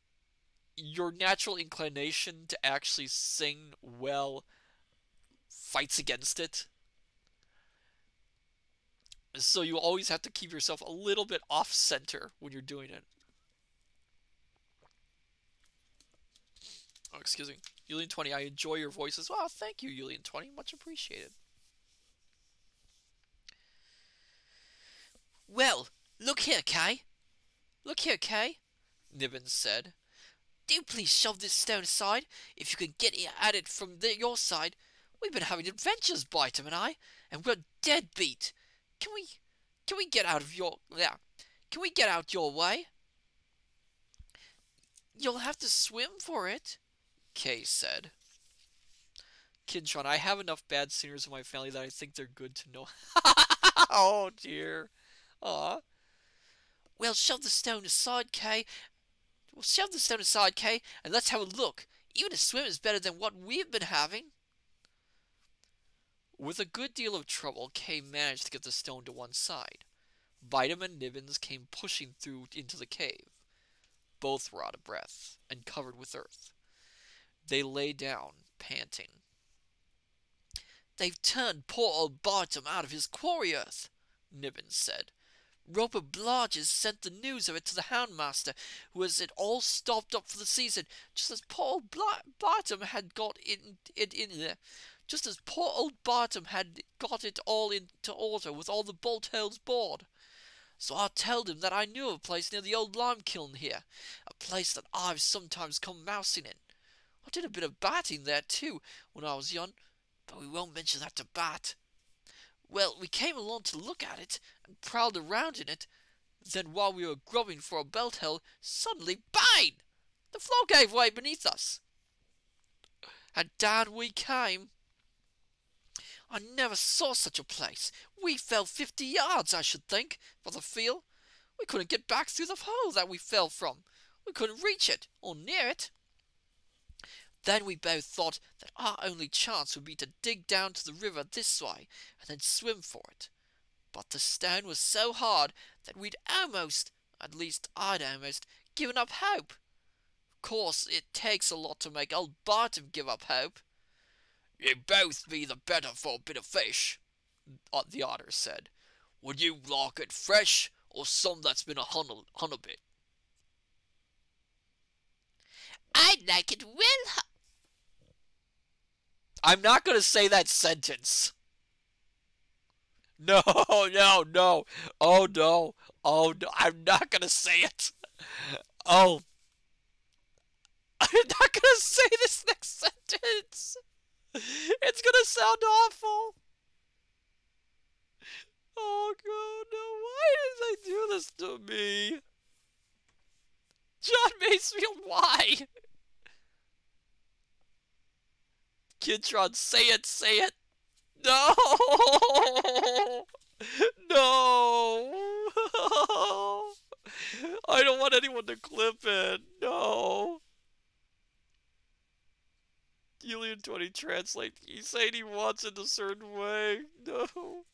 [SPEAKER 2] your natural inclination to actually sing well fights against it. So you always have to keep yourself a little bit off center when you're doing it. Oh, excuse me. Yulian 20, I enjoy your voice as well. Thank you, Yulian 20. Much appreciated. Well, look here, Kay. Look here, Kay, Niven said. Do please shove this stone aside, if you can get at it from your side. We've been having adventures, Bidem and I, and we're dead beat. Can we get out of your... Yeah. Can we get out your way? You'll have to swim for it, Kay said. Kintron, I have enough bad singers in my family that I think they're good to know. Oh, dear. Aw. Well, shove the stone aside, Kay. And let's have a look. Even a swim is better than what we've been having. With a good deal of trouble, Kay managed to get the stone to one side. Bidem and Nivens came pushing through into the cave. Both were out of breath and covered with earth. They lay down, panting. They've turned poor old Bartum out of his quarry earth, Nivens said. Roper Blodges sent the news of it to the Houndmaster, who has it all stopped up for the season, just as poor old Bartum had got it in there. Just as poor old Bartum had got it all into order with all the bolt holes bored. So I told him that I knew of a place near the old lime kiln here, a place that I've sometimes come mousing in. I did a bit of batting there too, when I was young, but we won't mention that to Bat. Well, we came along to look at it, and prowled around in it. Then while we were grubbing for a belt hole, suddenly, bang! The floor gave way beneath us. And down we came. I never saw such a place. We fell 50 yards, I should think, for the feel. We couldn't get back through the hole that we fell from. We couldn't reach it, or near it.
[SPEAKER 1] Then we both thought that our only chance would be to dig down to the river this way and then swim for it. But the stone was so hard that we'd almost, at least I'd almost, given up hope. Of course, it takes a lot to make old Barton give up hope.
[SPEAKER 3] You'd both be the better for a bit of fish,
[SPEAKER 1] The otter said.
[SPEAKER 3] Would you like it fresh or some that's been hung a bit?
[SPEAKER 2] I'd like it well.
[SPEAKER 1] I'm not going to say that sentence. No, no, no. Oh, no. Oh, no. I'm not going to say it. Oh. I'm not going to say this next sentence. It's going to sound awful. Oh, God, no. Why did they do this to me? John Masefield, why? Kidron, say it, say it. No! No! I don't want anyone to clip it. No. Helium-20 translate. He's saying he wants it a certain way. No.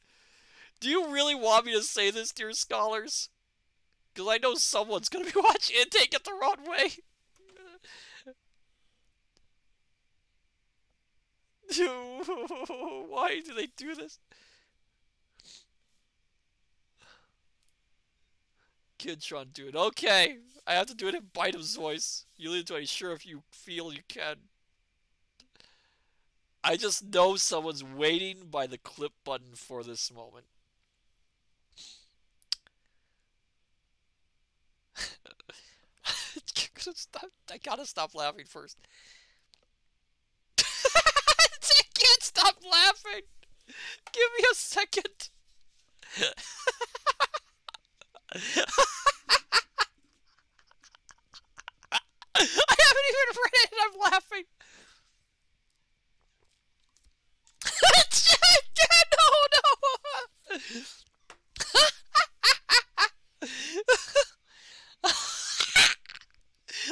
[SPEAKER 1] Do you really want me to say this, dear scholars? Because I know someone's going to be watching and take it the wrong way. Why do they do this? Kidron, do it. Okay, I have to do it in Bitem's voice. You leave to sure if you feel you can. I just know someone's waiting by the clip button for this moment. I gotta stop laughing first. I can't stop laughing. Give me a second. I haven't even read it and I'm laughing. No, no.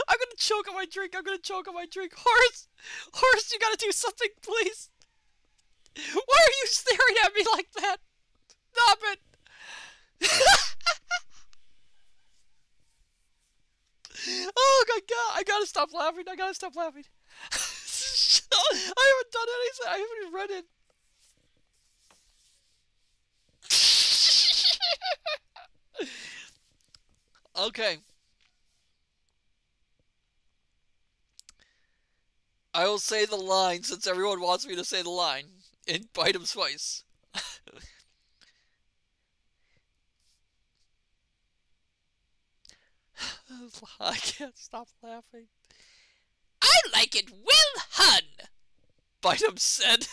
[SPEAKER 1] I'm gonna choke on my drink. I'm gonna choke on my drink. Horace! Horace, you gotta do something, please. Why are you staring at me like that? Stop it. Oh my god, I gotta stop laughing. I gotta stop laughing. I haven't done anything. I haven't even read it. Okay. I will say the line since everyone wants me to say the line in Bitem's voice. I can't stop laughing.
[SPEAKER 2] I like it well hun.
[SPEAKER 1] Bitem said.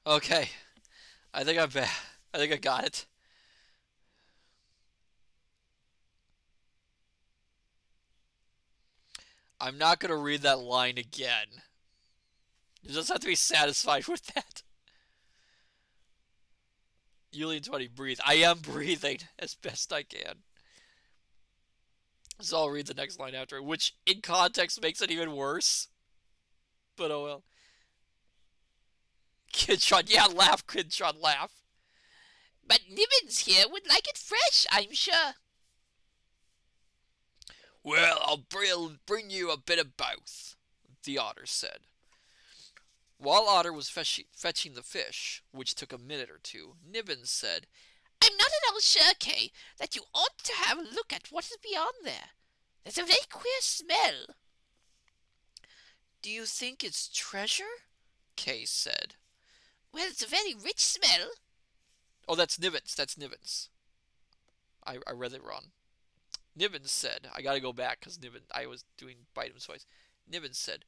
[SPEAKER 1] Okay, I think I'm back. I think I got it. I'm not gonna read that line again. You just have to be satisfied with that. Yulian 20, breathe. I am breathing as best I can. So I'll read the next line after, which in context makes it even worse. But oh well. Kidshot, yeah, laugh, Kidshot, laugh.
[SPEAKER 2] But Nibbins here would like it fresh, I'm sure.
[SPEAKER 3] Well, I'll bring you a bit of both, the otter said.
[SPEAKER 1] While Otter was fetching the fish, which took a minute or two, Nibbins said,
[SPEAKER 2] I'm not at all sure, Kay, that you ought to have a look at what is beyond there. There's a very queer smell.
[SPEAKER 1] Do you think it's treasure? Kay said.
[SPEAKER 2] Well, it's a very rich smell.
[SPEAKER 1] Oh, that's Nibbins. I read it wrong. Nibbins said, I gotta go back because I was doing Bitem's voice. Nibbins said,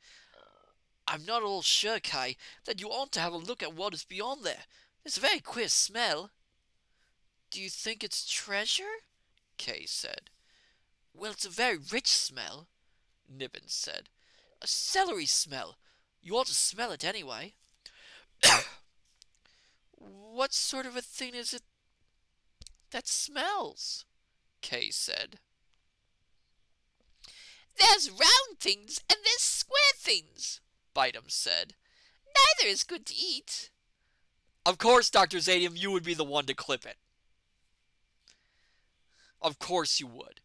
[SPEAKER 1] I'm not at all sure, Kay, that you ought to have a look at what is beyond there. There's a very queer smell. Do you think it's treasure? Kay said. Well, it's a very rich smell, Nibbins said. A celery smell. You ought to smell it anyway. What sort of a thing is it that smells? Kay said.
[SPEAKER 2] There's round things and there's square things,
[SPEAKER 1] Bitem said.
[SPEAKER 2] Neither is good to eat.
[SPEAKER 1] Of course, Dr. Zadium, you would be the one to clip it. Of course you would.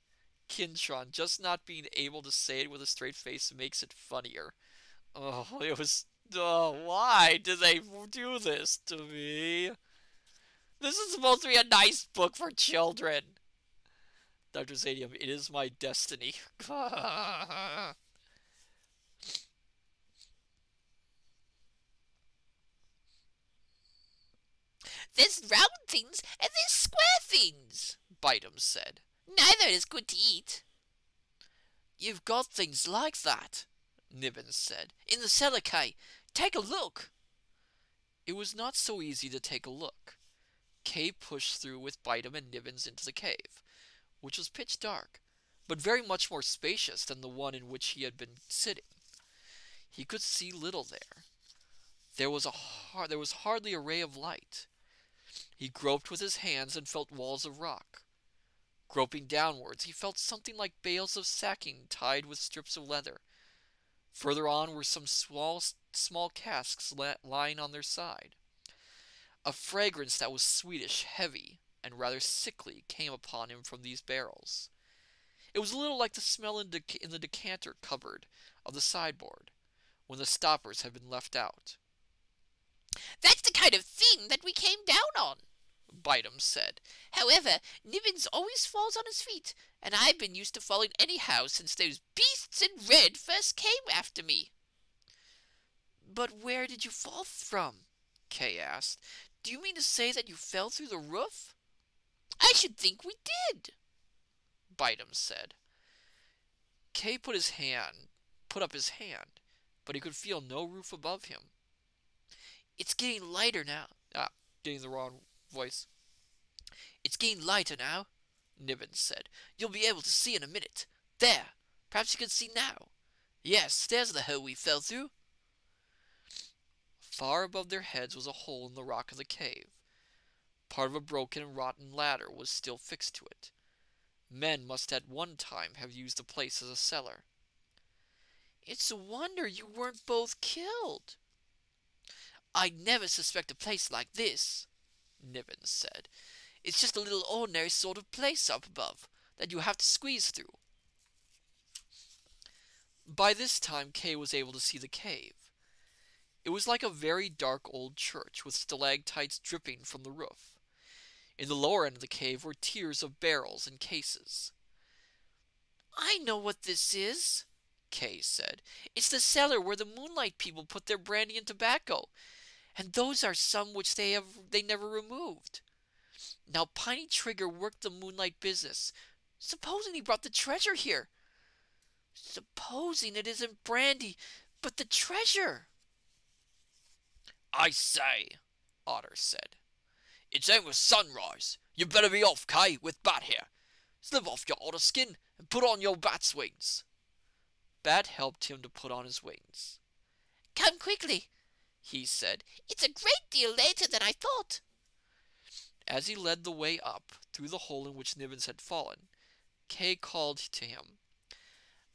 [SPEAKER 1] Kintron, just not being able to say it with a straight face makes it funnier. Oh, it was... Oh, why did they do this to me? This is supposed to be a nice book for children. Dr. Zadium, it is my destiny.
[SPEAKER 2] There's round things and there's square things,
[SPEAKER 1] Bitem said.
[SPEAKER 2] Neither is good to eat.
[SPEAKER 1] You've got things like that, Nibbins said. In the cellar, Kay. Take a look. It was not so easy to take a look. Kay pushed through with Bitem and Nibbins into the cave, which was pitch dark, but very much more spacious than the one in which he had been sitting. He could see little there. There was hardly a ray of light. He groped with his hands and felt walls of rock. Groping downwards, he felt something like bales of sacking tied with strips of leather. Further on were some small casks lying on their side. A fragrance that was sweetish, heavy, and rather sickly came upon him from these barrels. It was a little like the smell in the decanter cupboard of the sideboard, when the stoppers had been left out.
[SPEAKER 2] That's the kind of thing that we came down on,
[SPEAKER 1] Bitem said.
[SPEAKER 2] However, Nibbins always falls on his feet, and I've been used to falling anyhow since those beasts in red first came after me.
[SPEAKER 1] But where did you fall from? Kay asked. Do you mean to say that you fell through the roof?
[SPEAKER 2] I should think we did,
[SPEAKER 1] Bitem said. Kay put up his hand, but he could feel no roof above him. It's getting lighter now. Getting the wrong voice. It's getting lighter now, Nibbins said. You'll be able to see in a minute. There, perhaps you can see now. Yes, there's the hole we fell through. Far above their heads was a hole in the rock of the cave. Part of a broken and rotten ladder was still fixed to it. Men must at one time have used the place as a cellar. It's a wonder you weren't both killed. I'd never suspect a place like this, Nibbins said. It's just a little ordinary sort of place up above that you have to squeeze through. By this time, Kay was able to see the cave. It was like a very dark old church with stalactites dripping from the roof. In the lower end of the cave were tiers of barrels and cases. I know what this is, Kay said. It's the cellar where the Moonlight people put their brandy and tobacco, and those are some which they never removed. Now Piney Trigger worked the Moonlight business. Supposing he brought the treasure here. Supposing it isn't brandy, but the treasure.
[SPEAKER 3] I say, Otter said. It's almost sunrise. You better be off, Kay, with Bat here. Slip off your otter skin and put on your bat's wings.
[SPEAKER 1] Bat helped him to put on his wings.
[SPEAKER 2] Come quickly, he said. It's a great deal later than I thought.
[SPEAKER 1] As he led the way up through the hole in which Nibbins had fallen, Kay called to him.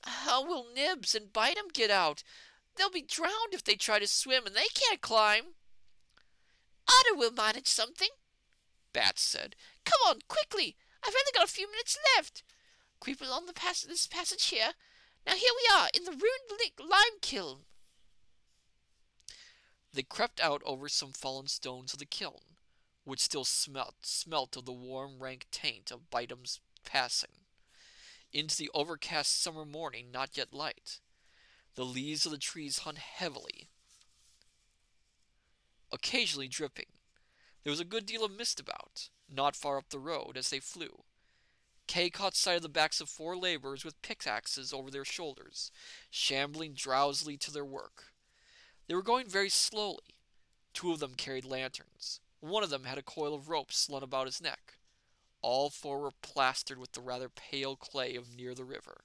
[SPEAKER 2] How will Nibs and Bite'em get out? They'll be drowned if they try to swim, and they can't climb. Otter will manage something, Bat said. Come on, quickly! I've only got a few minutes left. Creep along this passage here. Now here we are, in the ruined lime kiln.
[SPEAKER 1] They crept out over some fallen stones of the kiln, which still smelt of the warm, rank taint of Bite'em's passing, into the overcast summer morning not yet light. The leaves of the trees hung heavily, occasionally dripping. There was a good deal of mist about, not far up the road, as they flew. Kay caught sight of the backs of 4 laborers with pickaxes over their shoulders, shambling drowsily to their work. They were going very slowly. 2 of them carried lanterns. One of them had a coil of rope slung about his neck. All 4 were plastered with the rather pale clay of near the river.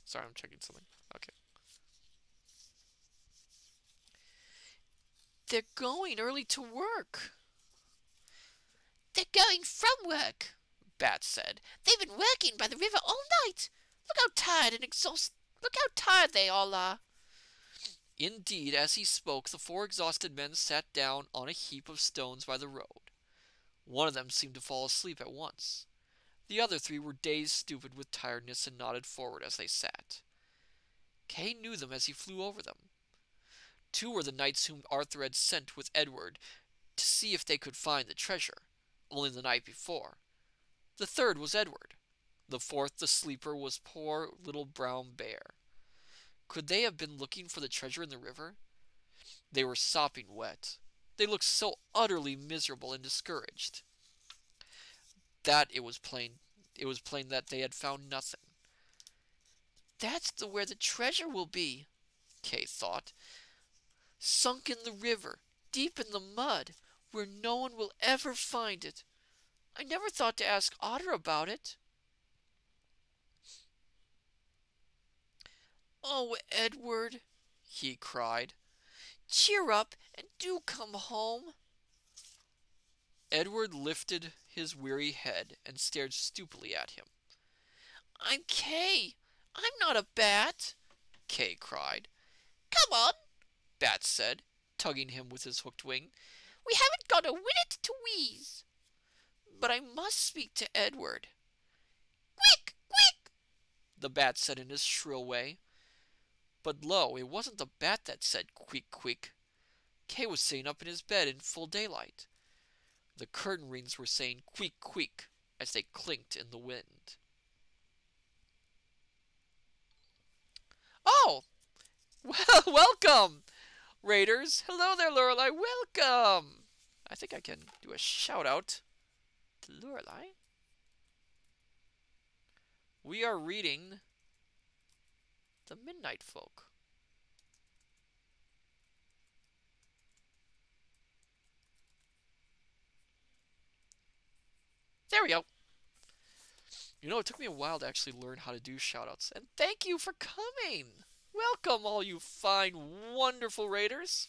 [SPEAKER 1] Sorry, I'm checking something. Okay.
[SPEAKER 2] They're going early to work. They're going from work, Bat said. They've been working by the river all night. Look how tired and exhausted. Look how tired they all are.
[SPEAKER 1] Indeed, as he spoke, the 4 exhausted men sat down on a heap of stones by the road. One of them seemed to fall asleep at once. The other 3 were dazed stupid with tiredness and nodded forward as they sat. Kay knew them as he flew over them. 2 were the knights whom Arthur had sent with Edward to see if they could find the treasure, only the night before. The 3rd was Edward. The 4th, the sleeper, was poor little Brown Bear. Could they have been looking for the treasure in the river? They were sopping wet. They looked so utterly miserable and discouraged that it was plain that they had found nothing.
[SPEAKER 2] That's where the treasure will be, Kay thought. Sunk in the river, deep in the mud, where no one will ever find it. I never thought to ask Otter about it. Oh, Edward, he cried. Cheer up and do come home.
[SPEAKER 1] Edward lifted his weary head and stared stupidly at him.
[SPEAKER 2] I'm Kay. I'm not a bat,
[SPEAKER 1] Kay cried.
[SPEAKER 2] Come on,
[SPEAKER 1] Bat said, tugging him with his hooked wing.
[SPEAKER 2] We haven't got a minute to wheeze. But I must speak to Edward. Quick, quick,
[SPEAKER 1] the Bat said in his shrill way. But lo, it wasn't the Bat that said "quick, quick." Kay was sitting up in his bed in full daylight. The curtain rings were saying "quick, quick" as they clinked in the wind. Oh, well, welcome, Raiders. Hello there, Lorelei. Welcome. I think I can do a shout out to Lorelei. We are reading The Midnight Folk. There we go. You know, it took me a while to actually learn how to do shoutouts. And thank you for coming. Welcome, all you fine, wonderful Raiders.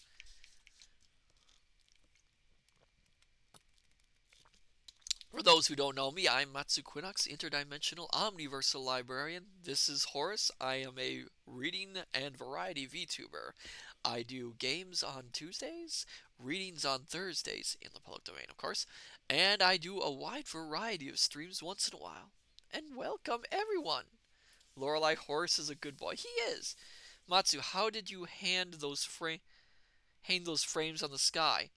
[SPEAKER 1] For those who don't know me, I'm Matsu, Quinox, interdimensional omniversal librarian. This is Horace. I am a reading and variety VTuber. I do games on Tuesdays, readings on Thursdays, in the public domain, of course, and I do a wide variety of streams once in a while. And welcome, everyone. Lorelei, Horace is a good boy. He is. Matsu, how did you hang those frames on the sky?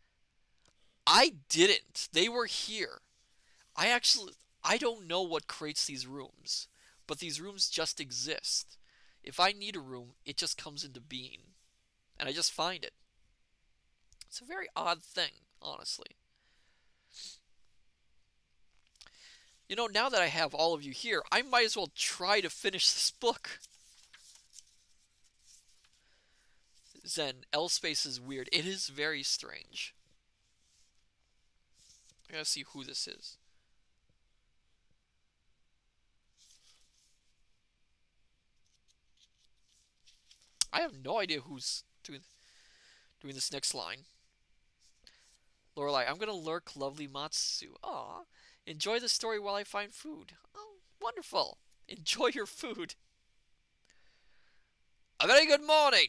[SPEAKER 1] I didn't. They were here. I don't know what creates these rooms, but these rooms just exist. If I need a room, it just comes into being, and I just find it. It's a very odd thing, honestly. You know, now that I have all of you here, I might as well try to finish this book. Zen, L-space is weird. It is very strange. I gotta see who this is. I have no idea who's doing this next line. Lorelei, I'm gonna lurk lovely Matsu. Aw, Enjoy the story while I find food. Oh, wonderful. Enjoy your food.
[SPEAKER 3] A very good morning,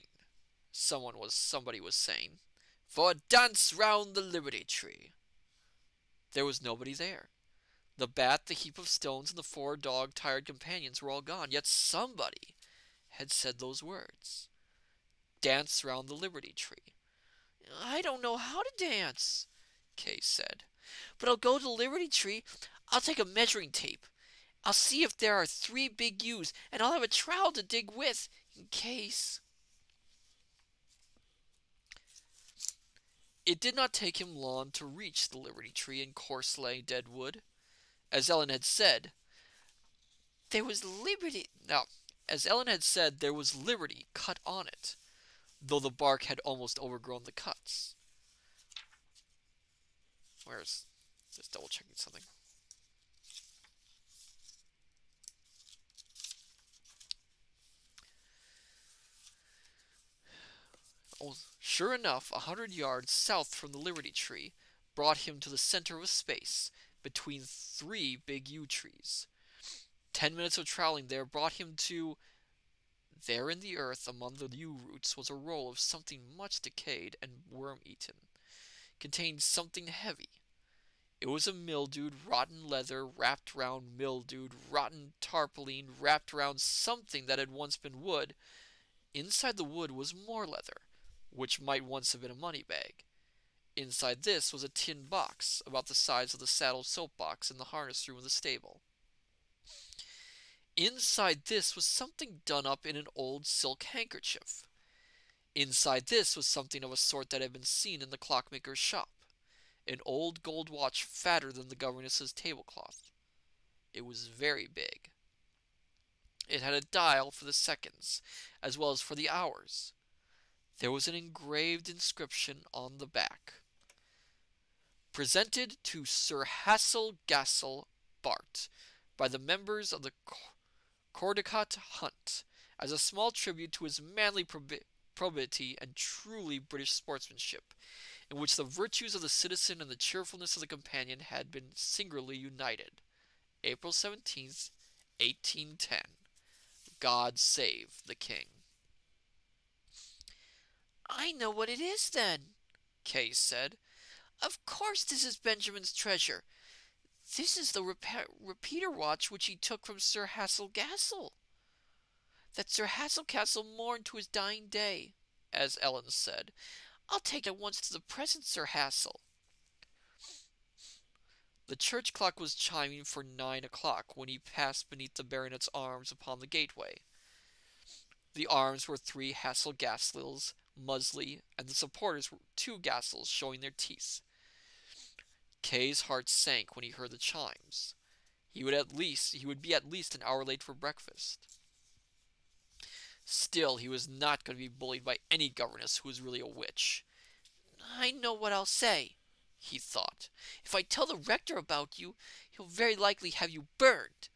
[SPEAKER 3] somebody was saying, for a dance round the Liberty Tree.
[SPEAKER 1] There was nobody there. The bat, the heap of stones, and the 4 dog-tired companions were all gone, yet somebody had said those words. Dance round the Liberty Tree.
[SPEAKER 2] I don't know how to dance, Kay said. But I'll go to the Liberty Tree. I'll take a measuring tape. I'll see if there are 3 big U's, and I'll have a trowel to dig with, in case.
[SPEAKER 1] It did not take him long to reach the Liberty Tree in coarse-lay dead wood. As Ellen had said,
[SPEAKER 2] there was liberty.
[SPEAKER 1] Now, as Ellen had said, there was liberty cut on it, though the bark had almost overgrown the cuts. Where's... Just double-checking something. Oh, sure enough, 100 yards south from the Liberty Tree brought him to the center of a space between 3 big yew trees. 10 minutes of troweling there brought him to... There in the earth among the yew roots was a roll of something much decayed and worm-eaten. Contained something heavy. It was a mildewed, rotten leather wrapped round mildewed, rotten tarpaulin wrapped round something that had once been wood. Inside the wood was more leather, which might once have been a money bag. Inside this was a tin box, about the size of the saddle soap box in the harness room of the stable. Inside this was something done up in an old silk handkerchief. Inside this was something of a sort that had been seen in the clockmaker's shop. An old gold watch fatter than the governess's tablecloth. It was very big. It had a dial for the seconds, as well as for the hours. There was an engraved inscription on the back. Presented to Sir Hassel Gassel Bart by the members of the Cordicot Hunt, as a small tribute to his manly probity and truly British sportsmanship, in which the virtues of the citizen and the cheerfulness of the companion had been singularly united. April 17th, 1810. God save the King.
[SPEAKER 2] I know what it is, then, Kay said. Of course this is Benjamin's treasure. This is the repeater watch which he took from Sir Hassel Gassel. That Sir Hassel Gassel mourned to his dying day, as Ellen said. I'll take it at once to the present Sir Hassel.
[SPEAKER 1] The church clock was chiming for 9 o'clock when he passed beneath the baronet's arms upon the gateway. The arms were 3 Hassel Gassels, Musley, and the supporters were 2 Gassels showing their teeth. Kay's heart sank when he heard the chimes. He would be at least an hour late for breakfast. Still, he was not going to be bullied by any governess who was really a witch.
[SPEAKER 2] I know what I'll say, he thought. If I tell the rector about you, he'll very likely have you burned.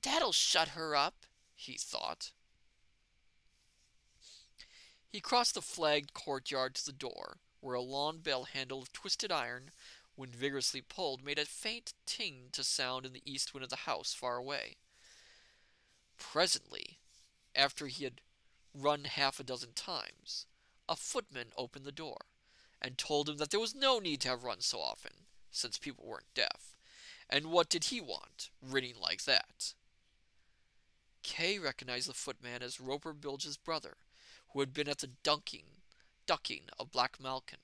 [SPEAKER 2] That'll shut her up, he thought.
[SPEAKER 1] He crossed the flagged courtyard to the door, where a lawn bell handle of twisted iron, when vigorously pulled, made a faint ting to sound in the east wind of the house far away. Presently, after he had run half a dozen times, a footman opened the door, and told him that there was no need to have run so often, since people weren't deaf. And what did he want, rinning like that? Kay recognized the footman as Roper Bilge's brother, who had been at the ducking of Black Malkin.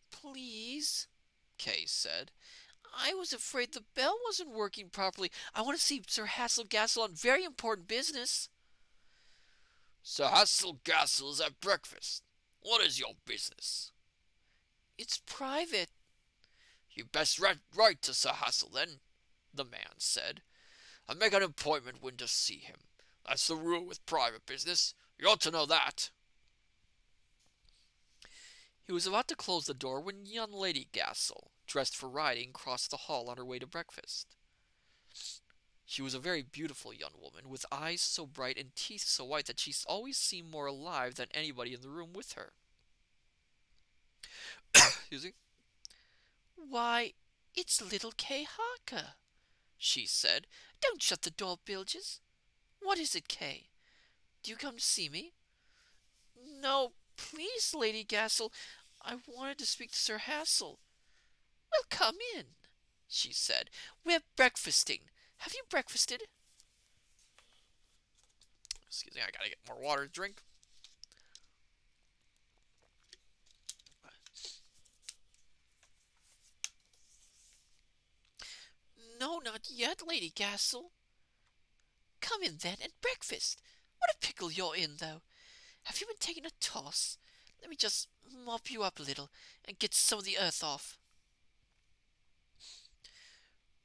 [SPEAKER 2] Please, Kay said. I was afraid the bell wasn't working properly. I want to see Sir Hassel Gassel on very important business.
[SPEAKER 3] Sir Hassel Gassel is at breakfast. What is your business?
[SPEAKER 2] It's private.
[SPEAKER 3] You'd best write to Sir Hassel, then, the man said, and make an appointment when to see him. That's the rule with private business. You ought to know that.
[SPEAKER 1] He was about to close the door when young Lady Gassel, dressed for riding, crossed the hall on her way to breakfast. She was a very beautiful young woman, with eyes so bright and teeth so white that she always seemed more alive than anybody in the room with her. Excuse me.
[SPEAKER 2] Why, It's little Kay Harker, she said. Don't shut the door, Bilges. What is it, Kay? Do you come to see me? No, please, Lady Gassel. I wanted to speak to Sir Hassel. Well, come in, she said. We're breakfasting. Have you breakfasted?
[SPEAKER 1] Excuse me, I gotta get more water to drink.
[SPEAKER 2] No, not yet, Lady Gassel. Come in then and breakfast. What a pickle you're in, though. Have you been taking a toss? Let me just mop you up a little and get some of the earth off.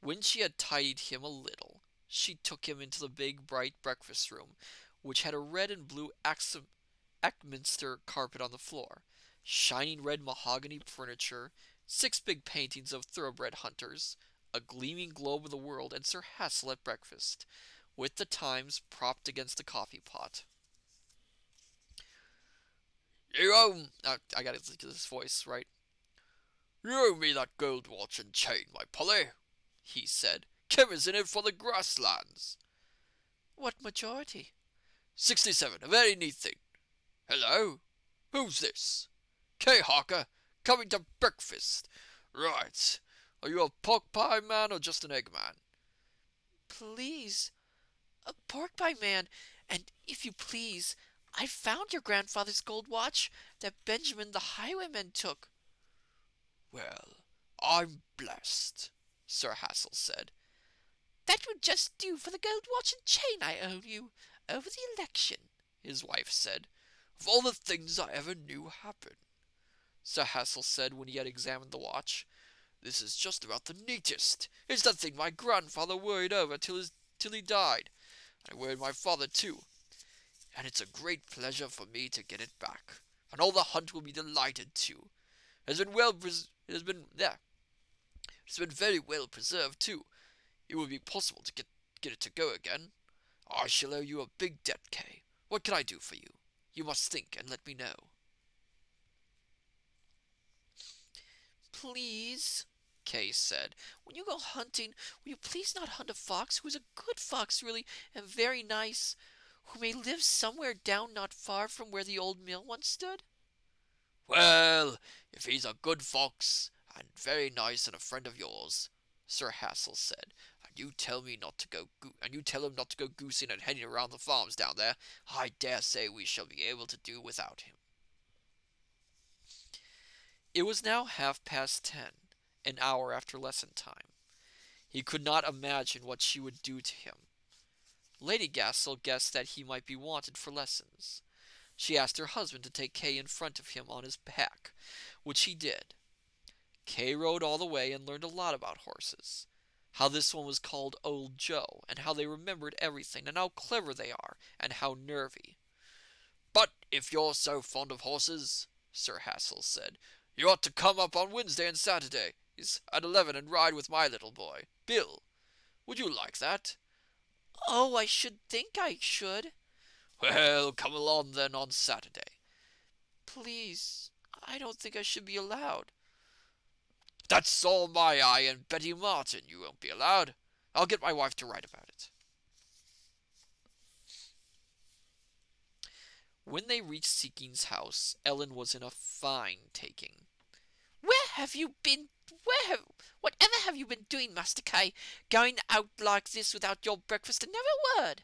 [SPEAKER 1] When she had tidied him a little, she took him into the big, bright breakfast room, which had a red and blue Axminster carpet on the floor, shining red mahogany furniture, 6 big paintings of thoroughbred hunters, a gleaming globe of the world, and Sir Hassel at breakfast, with the Times propped against the coffee pot.
[SPEAKER 3] You owe...
[SPEAKER 1] I gotta get this voice right.
[SPEAKER 3] You owe me that gold watch and chain, my Polly, he said. Kim's in it for the grasslands.
[SPEAKER 2] What majority?
[SPEAKER 3] 67, a very neat thing. Hello? Who's this? Kay Harker, coming to breakfast. Right. Are you a pork pie man or just an egg man?
[SPEAKER 2] Please, a pork pie man, and if you please, I found your grandfather's gold watch that Benjamin the highwayman took.
[SPEAKER 3] Well, I'm blessed, Sir Hassel said.
[SPEAKER 2] That would just do for the gold watch and chain I owe you over the election,
[SPEAKER 1] his wife said.
[SPEAKER 3] Of all the things I ever knew happen,
[SPEAKER 1] Sir Hassel said when he had examined the watch.
[SPEAKER 3] This is just about the neatest. It's the thing my grandfather worried over till he died. I worried my father too. And it's a great pleasure for me to get it back. And all the hunt will be delighted too. It's been very well preserved too. It will be possible to get it to go again. I shall owe you a big debt, Kay. What can I do for you? You must think and let me know.
[SPEAKER 2] Please, Kay said, when you go hunting, will you please not hunt a fox who is a good fox, really, and very nice, who may live somewhere down not far from where the old mill once stood?
[SPEAKER 3] Well, if he's a good fox, and very nice and a friend of yours, Sir Hassel said, and you tell him not to go goosing and heading around the farms down there, I dare say we shall be able to do without him.
[SPEAKER 1] It was now 10:30, an hour after lesson time. He could not imagine what she would do to him. Lady Gassel guessed that he might be wanted for lessons. She asked her husband to take Kay in front of him on his back, which he did. Kay rode all the way and learned a lot about horses. How this one was called Old Joe, and how they remembered everything, and how clever they are, and how nervy.
[SPEAKER 3] But if you're so fond of horses, Sir Hassel said, you ought to come up on Wednesday and Saturday at 11 and ride with my little boy, Bill. Would you like that?
[SPEAKER 2] Oh, I should think I should.
[SPEAKER 3] Well, come along then on Saturday.
[SPEAKER 2] Please, I don't think I should be allowed.
[SPEAKER 3] That's all my eye and Betty Martin you won't be allowed. I'll get my wife to write about it.
[SPEAKER 1] When they reached Seeking's house, Ellen was in a fine taking.
[SPEAKER 2] Where have you been? Whatever have you been doing, Master Kay? Going out like this without your breakfast and never a word?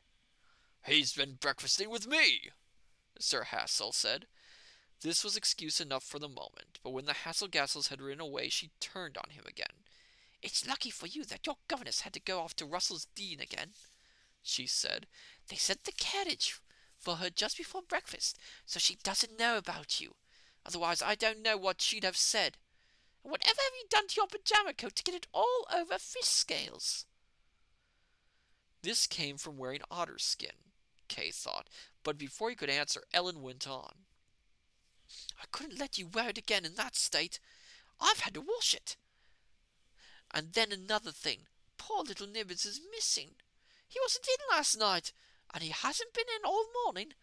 [SPEAKER 3] He's been breakfasting with me,
[SPEAKER 1] Sir Hassel said. This was excuse enough for the moment, but when the Hassel-Gassels had ridden away, she turned on him again.
[SPEAKER 2] It's lucky for you that your governess had to go off to Russell's Dean again, she said. They sent the carriage for her just before breakfast, so she doesn't know about you. Otherwise, I don't know what she'd have said. And whatever have you done to your pajama coat to get it all over fish scales?
[SPEAKER 1] This came from wearing otter skin, Kay thought, but before he could answer, Ellen went on.
[SPEAKER 2] I couldn't let you wear it again in that state. I've had to wash it. And then another thing. Poor little Nibbits is missing. He wasn't in last night, and he hasn't been in all morning.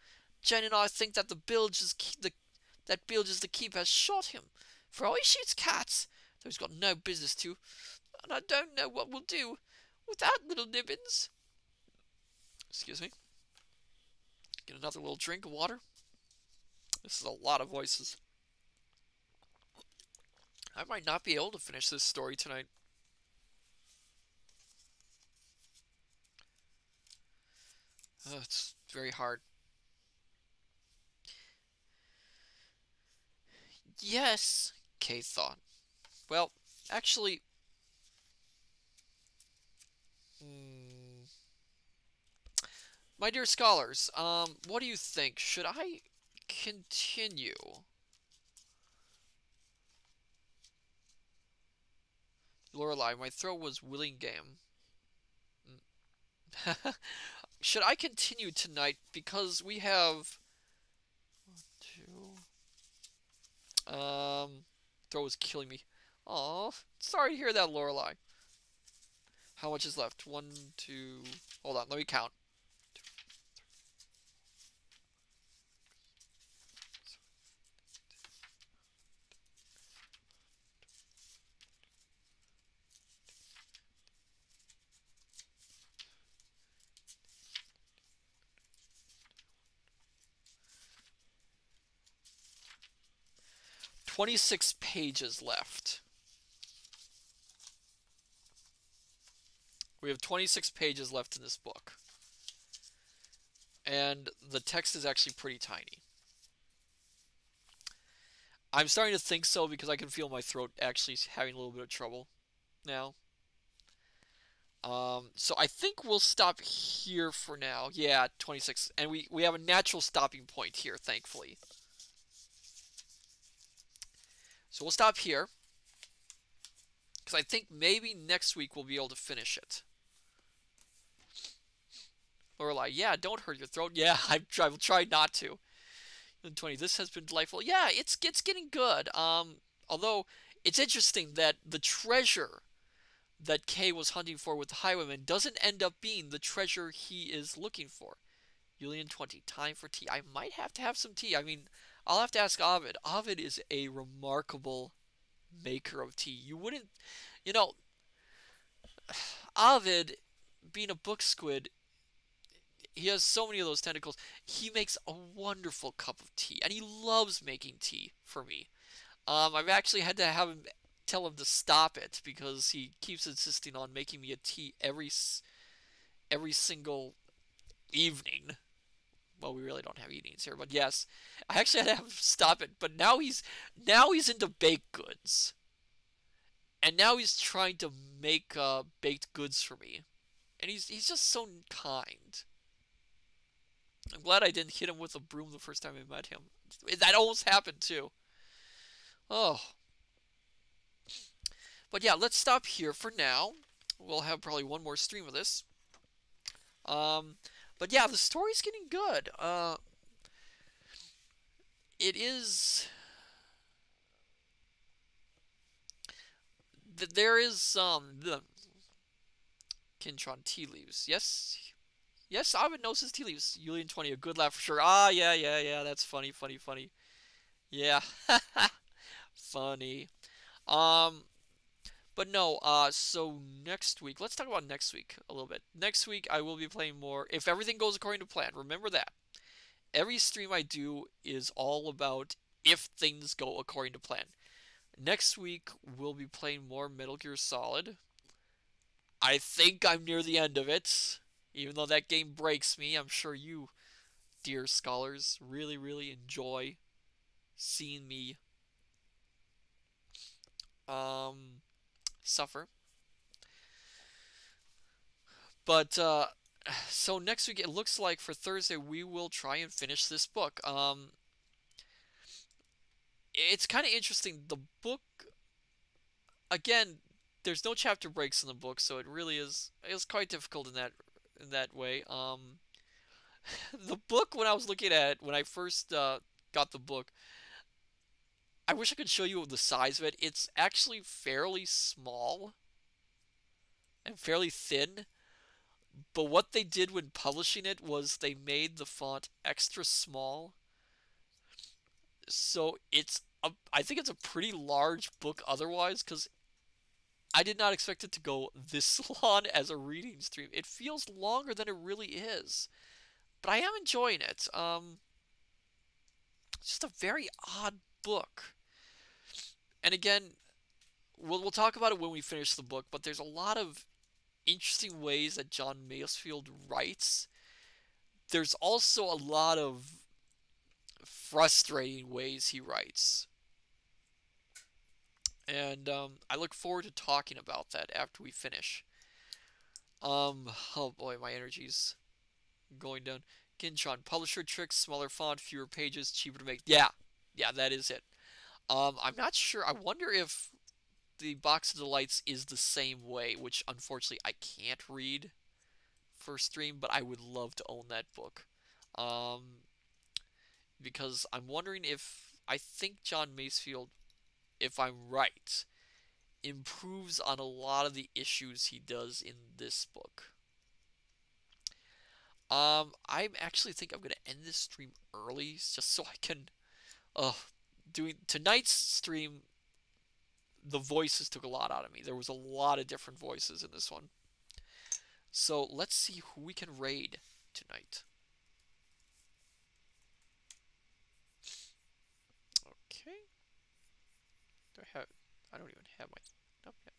[SPEAKER 2] Jane and I think that Bilges the keeper has shot him, for all he shoots cats, though he's got no business to.
[SPEAKER 1] and I don't know what we'll do without little Nibbins. Excuse me. Get another little drink of water. This is a lot of voices. I might not be able to finish this story tonight. It's very hard.
[SPEAKER 2] Yes,
[SPEAKER 1] Kay thought. Well, actually, hmm, my dear scholars, what do you think? Should I continue? Lorelei, my throat was willing game. Should I continue tonight because we have two? Throat was killing me. Aw, sorry to hear that, Lorelei. How much is left? One, two. Hold on, let me count. 26 pages left. We have 26 pages left in this book. And the text is actually pretty tiny. I'm starting to think so because I can feel my throat actually having a little bit of trouble now. So I think we'll stop here for now. Yeah, 26. And we have a natural stopping point here, thankfully. So we'll stop here. Because I think maybe next week we'll be able to finish it. Lorelai, yeah, don't hurt your throat. Yeah, I will try not to. 20. This has been delightful. Yeah, it's getting good. Although it's interesting that the treasure that Kay was hunting for with the highwayman doesn't end up being the treasure he is looking for. Julian 20. Time for tea. I might have to have some tea. I mean, I'll have to ask Ovid. Ovid is a remarkable maker of tea. You wouldn't, you know, Ovid, being a book squid, he has so many of those tentacles. He makes a wonderful cup of tea, and he loves making tea for me. I've actually had to have him tell him to stop it because he keeps insisting on making me a tea every single evening. Well, we really don't have evenings here, but yes, I actually had to have him stop it. But now he's into baked goods, and now he's trying to make baked goods for me, and he's just so kind. I'm glad I didn't hit him with a broom the first time I met him. That almost happened too. Oh. But yeah, let's stop here for now. We'll have probably one more stream of this. But yeah, the story's getting good. It is... There is the Kintron tea leaves. Yes? Yes, Ovid knows his tea leaves. Julian 20, a good laugh for sure. Ah, yeah, that's funny. Yeah. Funny. But no, so next week, let's talk about next week a little bit. Next week, I will be playing more, if everything goes according to plan. Remember that. Every stream I do is all about if things go according to plan. Next week, we'll be playing more Metal Gear Solid. I think I'm near the end of it. Even though that game breaks me, I'm sure you, dear scholars, really enjoy seeing me suffer. But so next week it looks like for Thursday we will try and finish this book. It's kind of interesting. The book, again, there's no chapter breaks in the book, so it really is quite difficult in that way. The book, when I was looking at it, when I first got the book, I wish I could show you the size of it. It's actually fairly small and fairly thin. But what they did when publishing it was they made the font extra small. So I think it's a pretty large book otherwise, because I did not expect it to go this long as a reading stream. It feels longer than it really is, but I am enjoying it. It's just a very odd book. And again, we'll talk about it when we finish the book, but there's a lot of interesting ways that John Masefield writes. There's also a lot of frustrating ways he writes. And I look forward to talking about that after we finish. Oh boy, my energy's going down. Gintron, publisher tricks, smaller font, fewer pages, cheaper to make. Yeah, that is it. I'm not sure. I wonder if the Box of Delights is the same way, which unfortunately I can't read for stream, but I would love to own that book. Um, because I'm wondering if I think John Masefield, if I'm right, improves on a lot of the issues he does in this book. I actually think I'm gonna end this stream early just so I can. Doing tonight's stream, the voices took a lot out of me. There was a lot of different voices in this one. So let's see who we can raid tonight. Okay. I don't even have my stuff yet.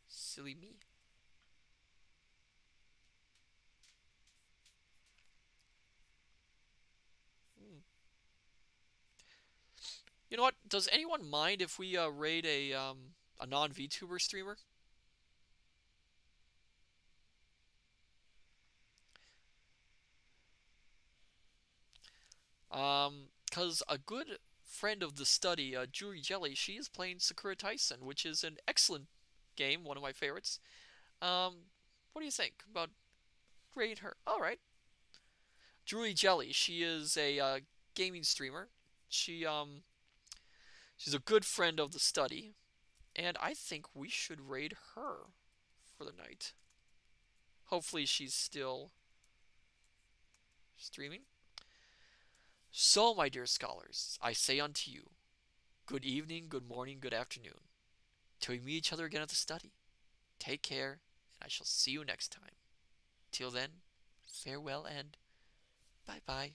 [SPEAKER 1] Silly me. Hmm. You know what? Does anyone mind if we raid a non-VTuber streamer? Cause a good friend of the study, Julie Jelly, she is playing Sakura Taisen, which is an excellent game, one of my favorites. What do you think about raiding her? All right, Julie Jelly, she is a gaming streamer. She she's a good friend of the study, and I think we should raid her for the night. Hopefully, she's still streaming. So, my dear scholars, I say unto you, good evening, good morning, good afternoon. Till we meet each other again at the study. Take care, and I shall see you next time. Till then, farewell and bye-bye.